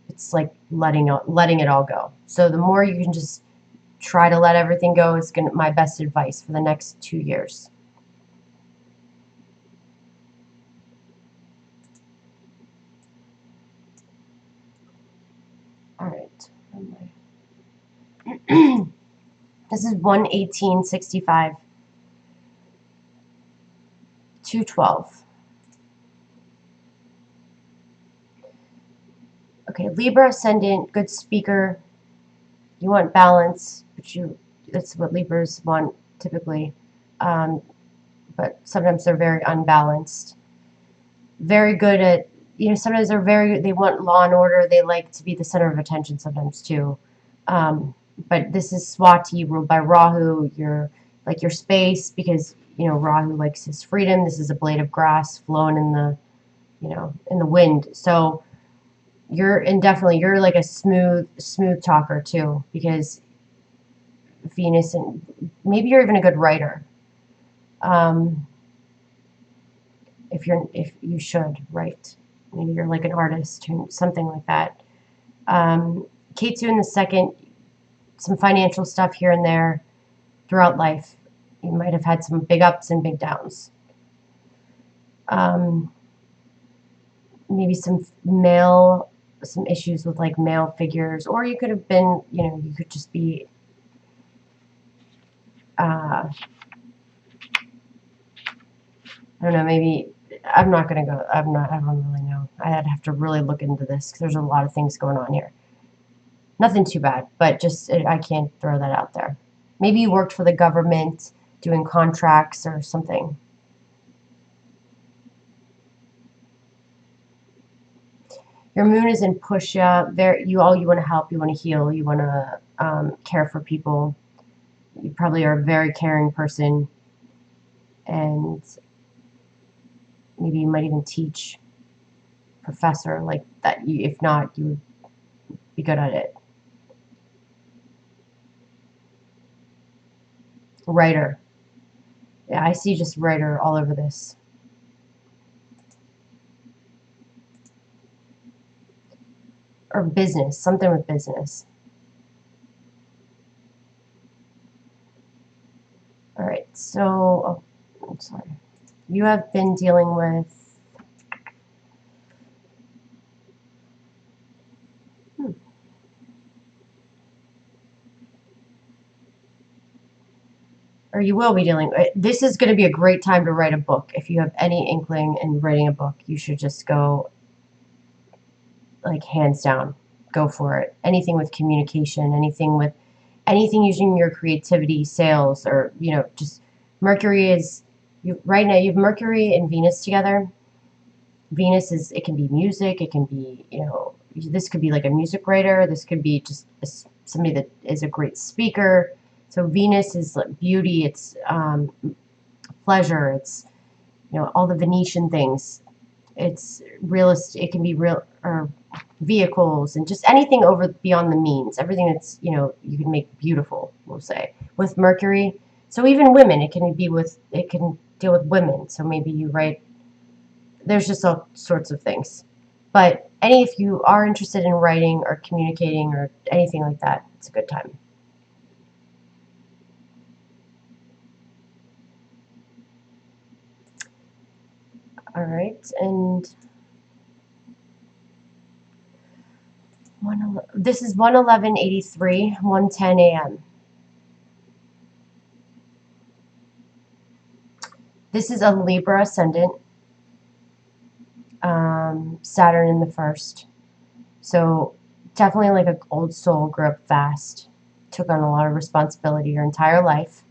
It's like letting it all go. So the more you can just try to let everything go is my best advice for the next 2 years. All right. This is 1/18/65. 2/12. Okay, Libra ascendant, good speaker. You want balance, that's what Libras want typically. But sometimes they're very unbalanced. Very good at, sometimes they want law and order. They like to be the center of attention sometimes too. But this is Swati, ruled by Rahu. You're your space, because, Rahu likes his freedom. This is a blade of grass flowing in the, in the wind. So you're a smooth talker too, because Venus, and maybe you're even a good writer. If you should write, maybe you're an artist or something like that. K2 in the second, some financial stuff here and there throughout life. You might have had some big ups and big downs. Maybe some issues with male figures, or you could have been, you could just be I don't know, maybe I don't really know. I'd have to really look into this, because there's a lot of things going on here. Nothing too bad, but just I can't throw that out there. Maybe you worked for the government doing contracts or something. Your moon is in Pusha. There, you want to help, you want to heal, you want to care for people. You probably are a very caring person, and maybe you might even teach, professor like that. If not, you would be good at it. Writer. Yeah, I see just writer all over this. Or business, something with business. All right, so, oh, I'm sorry. You have been dealing with, or you will be dealing, this is going to be a great time to write a book. If you have any inkling in writing a book, you should just go, like, hands down, go for it. Anything with communication, anything using your creativity, sales, or, just Mercury is, right now you have Mercury and Venus together. Venus is, it can be music, it can be, this could be like a music writer, this could be just somebody that is a great speaker. So Venus is like beauty, it's pleasure, it's, all the Venetian things. It's realist, it can be real, or vehicles, and just anything over beyond the means, everything that's, you can make beautiful, we'll say, with Mercury. So even women, it can deal with women. So maybe you write, there's just all sorts of things. But if you are interested in writing or communicating or anything like that, it's a good time. All right, and this is 11183, 110 a.m. This is a Libra ascendant, Saturn in the first. So definitely like an old soul, grew up fast, took on a lot of responsibility your entire life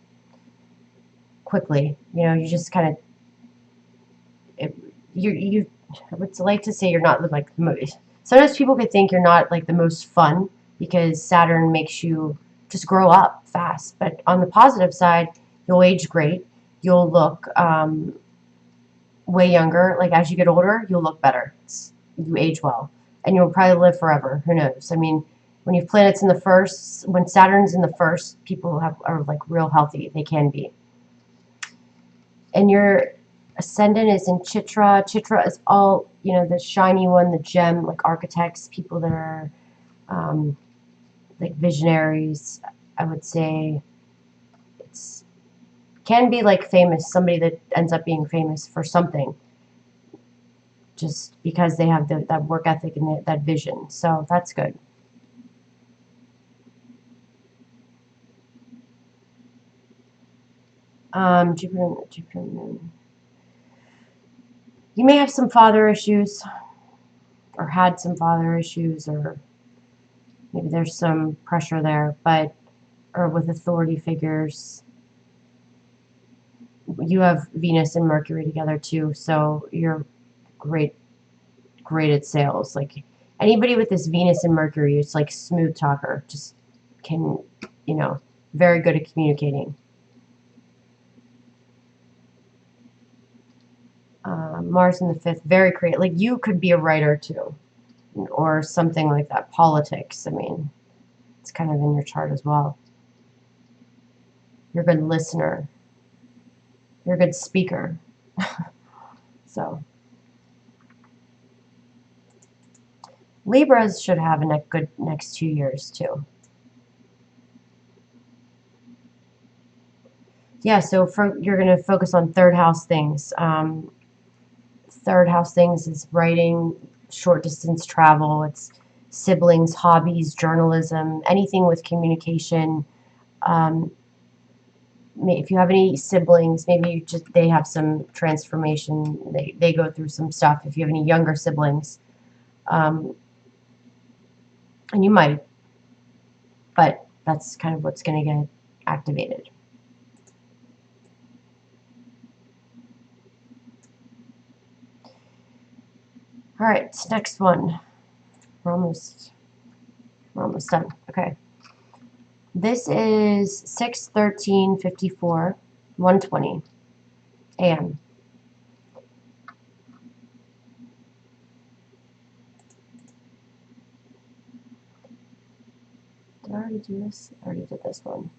quickly. You just kind of, I would like to say you're not like the most, sometimes people could think you're not like the most fun because Saturn makes you just grow up fast. But on the positive side, you'll age great. You'll look way younger. Like as you get older, you'll look better. You age well. And you'll probably live forever. Who knows? I mean, when you have planets in the first, when Saturn's in the first, people are like real healthy. They can be. And your ascendant is in Chitra. Chitra is all, the shiny one, the gem, like architects, people that are like visionaries. I would say it's can be like famous, somebody that ends up being famous for something just because they have that work ethic and that vision. So that's good. Jupiter, Moon. You may have some father issues or had some father issues, or maybe there's some pressure there, or with authority figures. You have Venus and Mercury together too, so you're great at sales. Like anybody with this Venus and Mercury, it's like smooth talker, just can, very good at communicating. Mars in the fifth, very creative. Like you could be a writer too, or something like that. Politics. I mean, it's kind of in your chart as well. You're a good listener. You're a good speaker. So Libras should have a good next 2 years too. Yeah, so you're going to focus on third house things. Third house things is writing, short distance travel, it's siblings, hobbies, journalism, anything with communication. If you have any siblings, maybe they have some transformation, they go through some stuff. If you have any younger siblings, and you might, but that's kind of what's going to get activated. All right, next one. We're almost done. Okay. This is 6/13/54, 1:20 a.m. Did I already do this? I already did this one.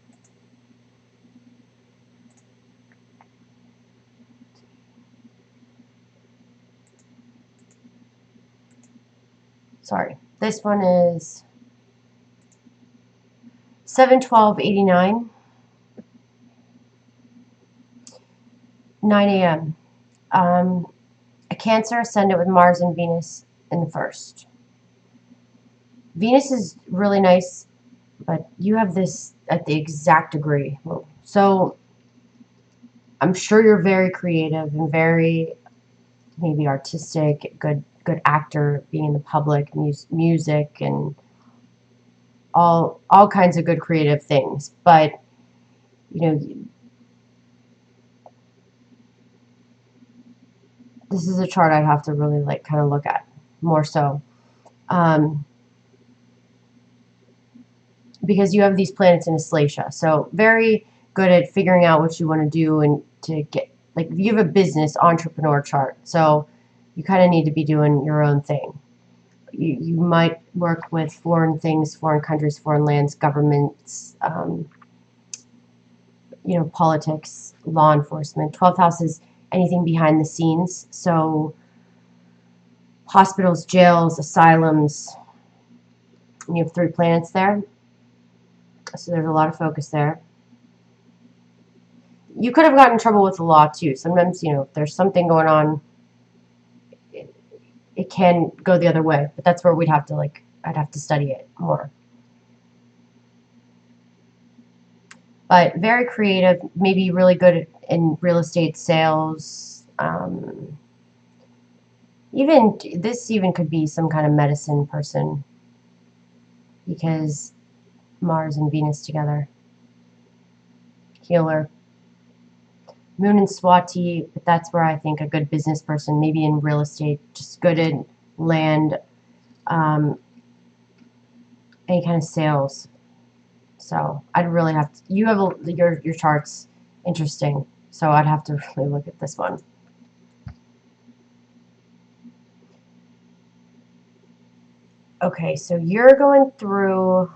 Sorry. This one is 7/12/89, 9 a.m. A Cancer ascendant with Mars and Venus in the first. Venus is really nice, but you have this at the exact degree. So I'm sure you're very creative and very maybe artistic, good actor, being in the public, music, and all kinds of good creative things. But you know, this is a chart I'd have to really like kind of look at more so. Because you have these planets in Aslacia. So very good at figuring out what you want to do and to get, like, you have a business entrepreneur chart. So you kind of need to be doing your own thing. You might work with foreign things, foreign countries, foreign lands, governments, politics, law enforcement. 12th house is anything behind the scenes. So hospitals, jails, asylums. And you have 3 planets there. So there's a lot of focus there. You could have gotten in trouble with the law too. Sometimes, if there's something going on, it can go the other way. But that's where I'd have to study it more. But very creative, maybe really good in real estate sales. This even could be some kind of medicine person, because Mars and Venus together. Healer. Moon in Swati, but that's where I think a good business person, maybe in real estate, just good at land, any kind of sales. So I'd really have to, you have your chart's interesting, so I'd have to really look at this one. Okay, so you're going through,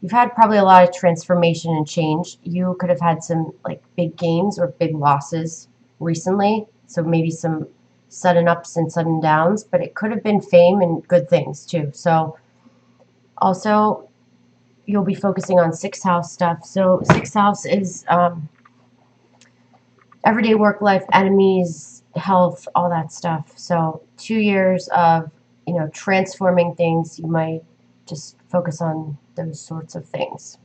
you've had probably a lot of transformation and change. You could have had some like big gains or big losses recently. So maybe some sudden ups and sudden downs, but it could have been fame and good things too. So also you'll be focusing on 6th house stuff. So 6th house is everyday work life, enemies, health, all that stuff. So 2 years of, transforming things. You might just focus on those sorts of things.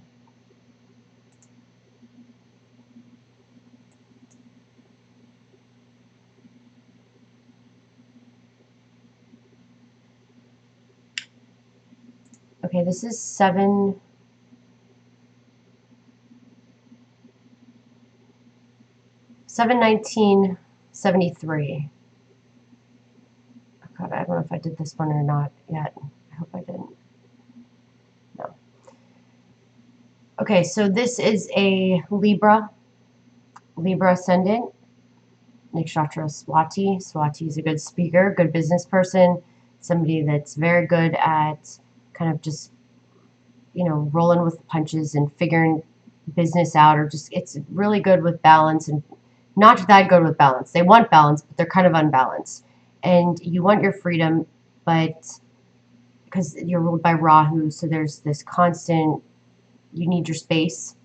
Okay, this is 7/19/73. God, I don't know if I did this one or not yet. I hope I didn't. No. Okay, so this is a Libra ascendant. Nakshatra Swati. Swati is a good speaker, good business person, somebody that's very good at kind of just, rolling with the punches and figuring business out, or just, it's really good with balance, and not that good with balance. They want balance, but they're kind of unbalanced. And you want your freedom, but because you're ruled by Rahu, so there's this constant, you need your space.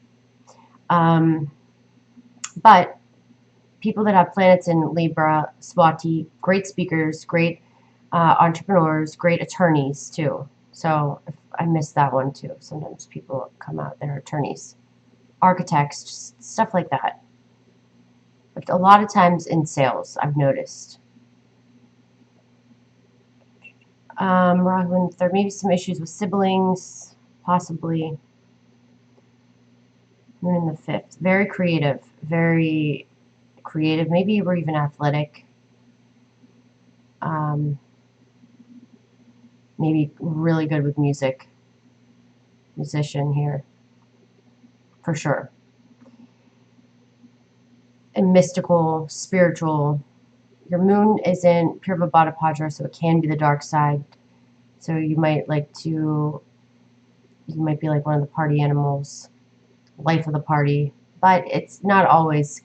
But people that have planets in Libra, Swati, great speakers, great entrepreneurs, great attorneys too. So if I missed that one too. Sometimes people come out, they're attorneys, architects, just stuff like that. But a lot of times in sales, I've noticed. Rahu in third, maybe some issues with siblings, possibly Moon in the 5th. Very creative, maybe or even athletic. Maybe really good with music. Musician here, for sure. And mystical, spiritual. Your moon is in Purva Bhattapajra, so it can be the dark side. So you might be like one of the party animals, life of the party, but it's not always,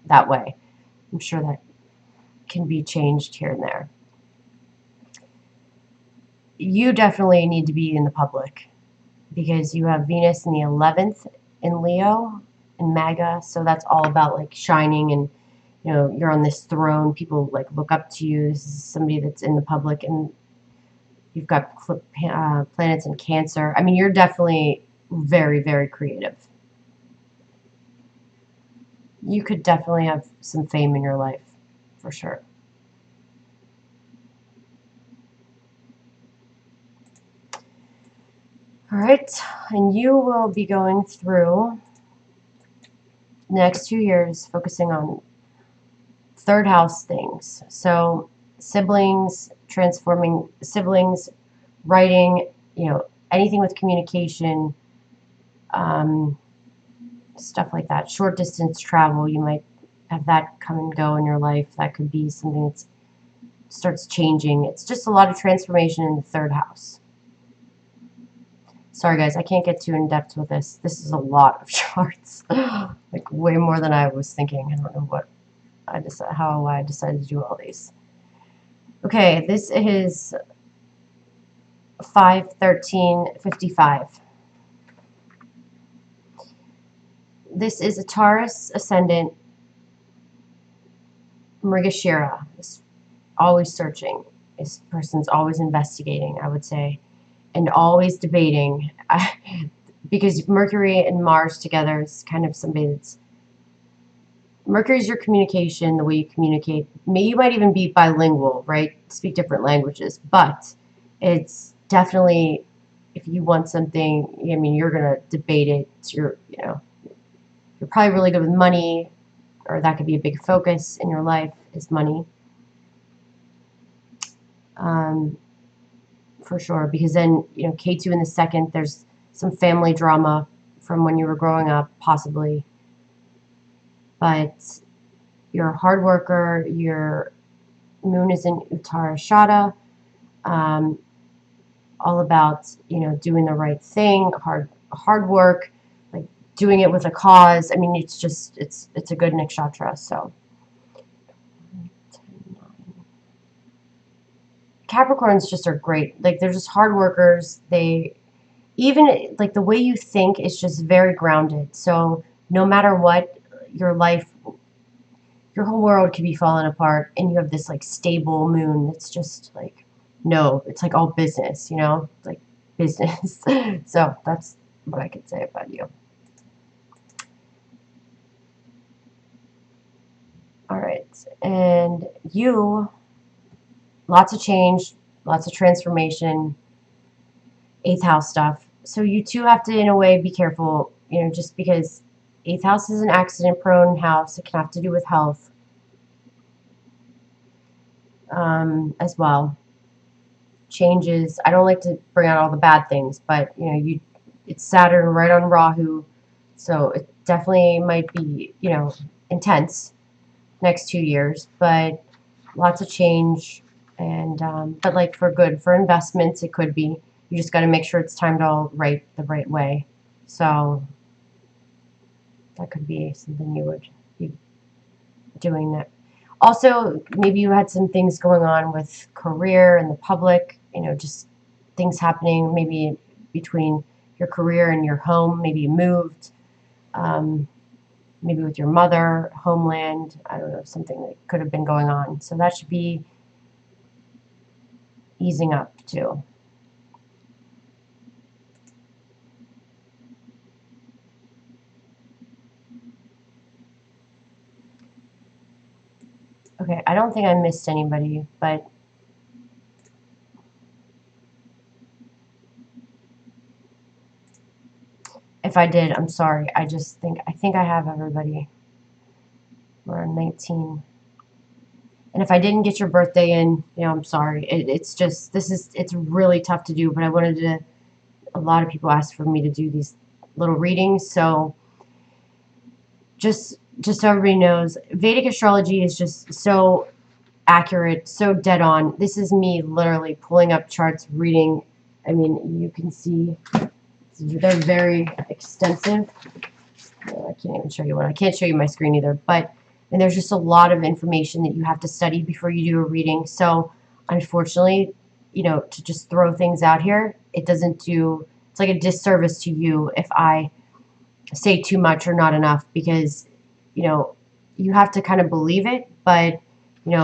that way. I'm sure that can be changed here and there. You definitely need to be in the public because you have Venus in the 11th in Leo and Maga, so that's all about like shining and you're on this throne, people like look up to you. This is somebody that's in the public, and you've got planets in Cancer. I mean, you're definitely very, very creative. You could definitely have some fame in your life, for sure. All right, and you will be going through the next 2 years focusing on third house things. So siblings, transforming siblings, writing, anything with communication, stuff like that. Short distance travel, you might have that come and go in your life. That could be something that starts changing. It's just a lot of transformation in the third house. Sorry guys, I can't get too in depth with this. This is a lot of charts. Like way more than I was thinking. I don't know how I decided to do all these. Okay, this is 5/13/55. This is a Taurus ascendant, Mrigashira. Is always searching. This person's always investigating, I would say, and always debating. Because Mercury and Mars together is kind of somebody that's... Mercury's your communication, the way you communicate. You might even be bilingual, right? Speak different languages, but it's definitely, if you want something, I mean, you're gonna debate it. You're probably really good with money, or that could be a big focus in your life, is money. For sure, because then, K2 in the 2nd, there's some family drama from when you were growing up, possibly. But you're a hard worker, your moon is in Uttarashada, all about, doing the right thing, hard work, like doing it with a cause. I mean, it's just, it's a good nakshatra, so. Capricorns just are great. Like, they're just hard workers. Even like the way you think is just very grounded. So no matter what, your whole world could be falling apart, and you have this like stable moon that's just like, no, it's like all business, like business. So that's what I could say about you. All right, and you, lots of change, lots of transformation, 8th house stuff. So you too have to, in a way, be careful, just because 8th house is an accident-prone house. It can have to do with health as well. Changes. I don't like to bring out all the bad things, but, it's Saturn right on Rahu, so it definitely might be, intense next 2 years, but lots of change, and but like for good, for investments, it could be. You just got to make sure it's timed all right, the right way. So that could be something you would be doing. That also, maybe you had some things going on with career and the public, just things happening maybe between your career and your home. Maybe you moved, maybe with your mother, homeland. I don't know, something that could have been going on. So that should be easing up too. Okay, I don't think I missed anybody, but if I did, I'm sorry. I think I have everybody. We're on 19. And if I didn't get your birthday in, I'm sorry. It's just, it's really tough to do, but I wanted to, a lot of people asked for me to do these little readings. So just so everybody knows, Vedic astrology is just so accurate, so dead on. This is me literally pulling up charts, reading. I mean, you can see they're very extensive. I can't even show you one. I can't show you my screen either, and there's just a lot of information that you have to study before you do a reading. So unfortunately, to just throw things out here, it's like a disservice to you if I say too much or not enough, because, you have to kind of believe it, but, you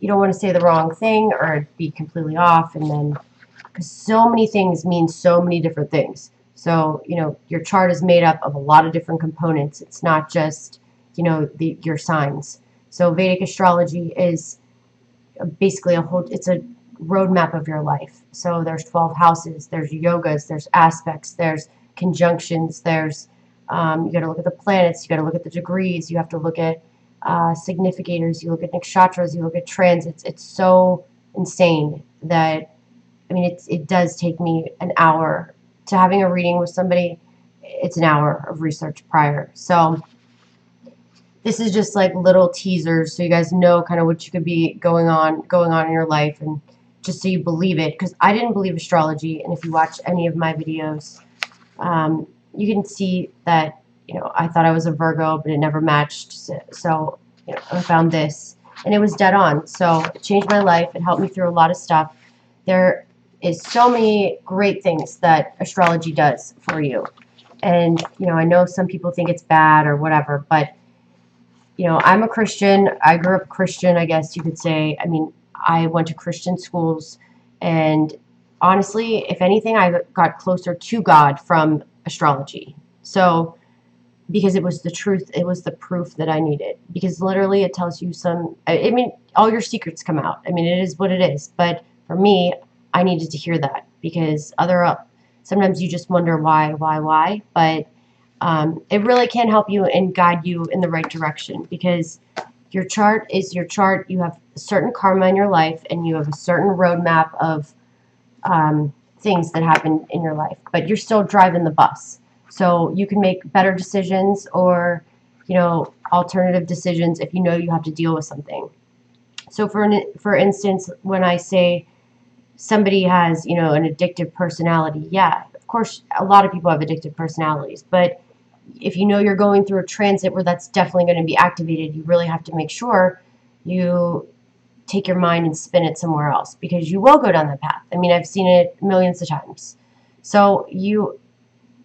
don't want to say the wrong thing or be completely off, and then, because so many things mean so many different things. So, your chart is made up of a lot of different components. It's not just, your signs. So Vedic astrology is basically it's a roadmap of your life. So there's 12 houses, there's yogas, there's aspects, there's conjunctions, there's, you got to look at the planets, you got to look at the degrees, you have to look at significators, you look at nakshatras, you look at transits. It's so insane that, I mean, it does take me an hour to having a reading with somebody. It's an hour of research prior. So this is just like little teasers so you guys know kind of what you could be going on in your life, and just so you believe it, because I didn't believe astrology. And if you watch any of my videos, you can see that, I thought I was a Virgo, but it never matched. So I found this, and it was dead on. So it changed my life. It helped me through a lot of stuff. There is so many great things that astrology does for you. And, I know some people think it's bad or whatever, but, I'm a Christian. I grew up Christian, I guess you could say. I mean, I went to Christian schools, and honestly, if anything, I got closer to God from astrology. So, because it was the truth, it was the proof that I needed. Because literally it tells you I mean, all your secrets come out. I mean, it is what it is. But for me, I needed to hear that, because sometimes you just wonder why. But it really can help you and guide you in the right direction, because your chart is your chart. You have a certain karma in your life, and you have a certain roadmap of things that happen in your life, but you're still driving the bus. So you can make better decisions, or, alternative decisions if you have to deal with something. So for instance, when I say somebody has, an addictive personality, yeah, of course, a lot of people have addictive personalities, but if you're going through a transit where that's definitely going to be activated, you really have to make sure you take your mind and spin it somewhere else, because you will go down that path. I mean, I've seen it millions of times. So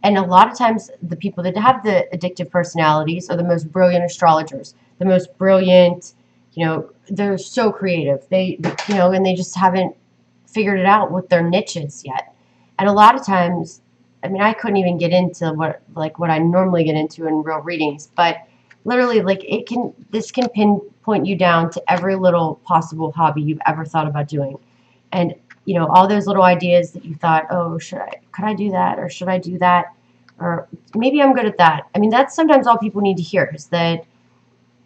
and a lot of times the people that have the addictive personalities are the most brilliant astrologers, the most brilliant, they're so creative. They, and they just haven't figured it out what their niche is yet. And a lot of times, I mean, I couldn't even get into what I normally get into in real readings, but literally, this can pinpoint you down to every little possible hobby you've ever thought about doing. And, all those little ideas that you thought, oh, could I do that? Or should I do that? Or maybe I'm good at that. I mean, that's sometimes all people need to hear, is that,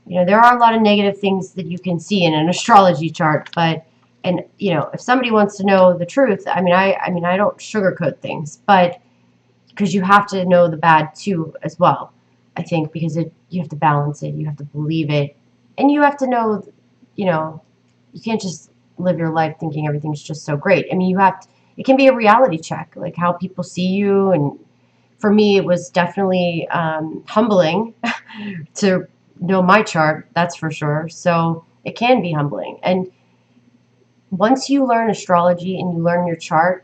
there are a lot of negative things that you can see in an astrology chart, and if somebody wants to know the truth, I mean, I don't sugarcoat things, but because you have to know the bad too as well, I think, because you have to balance it, you have to believe it, and you have to know, you can't just live your life thinking everything's just so great. I mean, it can be a reality check, like how people see you. And for me, it was definitely humbling to know my chart, that's for sure. So it can be humbling. And once you learn astrology and you learn your chart,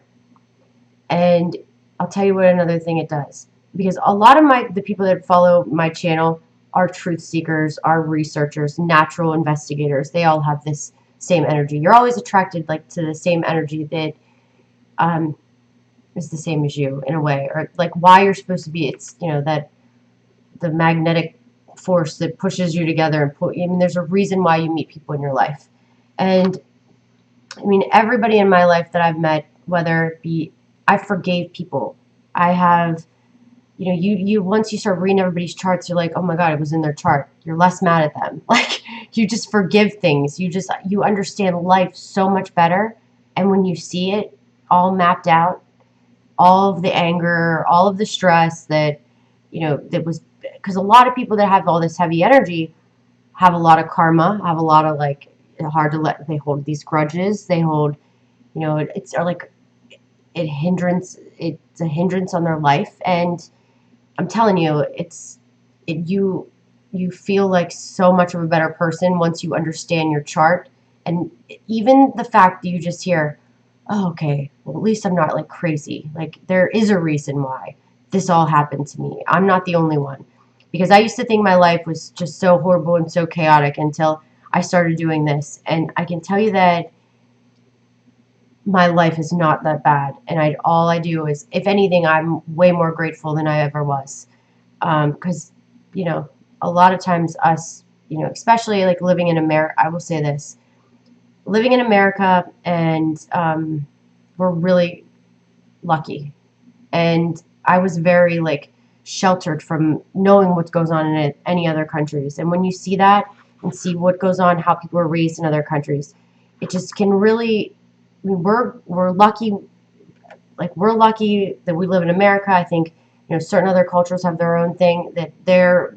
and I'll tell you what another thing it does, because a lot of the people that follow my channel are truth seekers, are researchers, natural investigators. They all have this same energy. You're always attracted to the same energy that is the same as you in a way, or why you're supposed to be. It's that the magnetic force that pushes you together and I mean, there's a reason why you meet people in your life. And I mean, everybody in my life that I've met, whether it be, I forgave people. I have you know, you once you start reading everybody's charts, you're like, oh my God, it was in their chart. You're less mad at them. Like, you just forgive things. You understand life so much better. And when you see it all mapped out, all of the anger, all of the stress that, you know, that was, because a lot of people that have all this heavy energy have a lot of karma, have a lot of like, hard to let, they hold these grudges, they hold, you know, it's or like it's a hindrance on their life. And I'm telling you, you feel like so much of a better person once you understand your chart. And even the fact that you just hear, oh, okay, well, at least I'm not like crazy. Like, there is a reason why this all happened to me. I'm not the only one. Because I used to think my life was just so horrible and so chaotic until I started doing this. And I can tell you that my life is not that bad. And all I do is, if anything, I'm way more grateful than I ever was. Because, you know, a lot of times us, you know, especially like living in America, I will say this, living in America, and we're really lucky. And I was very like sheltered from knowing what goes on in any other countries. And when you see that and see what goes on, how people are raised in other countries, it just can really, I mean, we're lucky, like we're lucky that we live in America. I think, you know, certain other cultures have their own thing that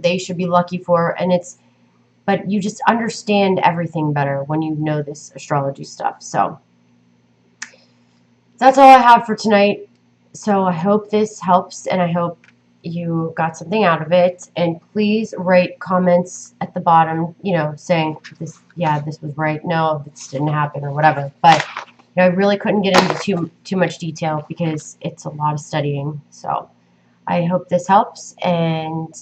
they should be lucky for. And it's, but you just understand everything better when you know this astrology stuff. So that's all I have for tonight. So I hope this helps, and I hope you got something out of it. And please write comments at the bottom, you know, saying this, yeah, this was right, no, this didn't happen, or whatever. But you know, I really couldn't get into too much detail because it's a lot of studying. So I hope this helps, and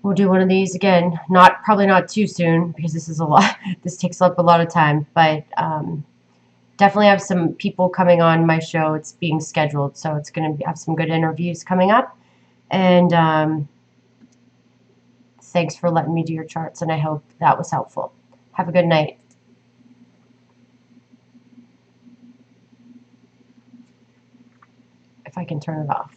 we'll do one of these again. Probably not too soon, because this is a lot. This takes up a lot of time, but definitely have some people coming on my show. It's being scheduled, so it's going to have some good interviews coming up. And thanks for letting me do your charts, and I hope that was helpful. Have a good night. If I can turn it off.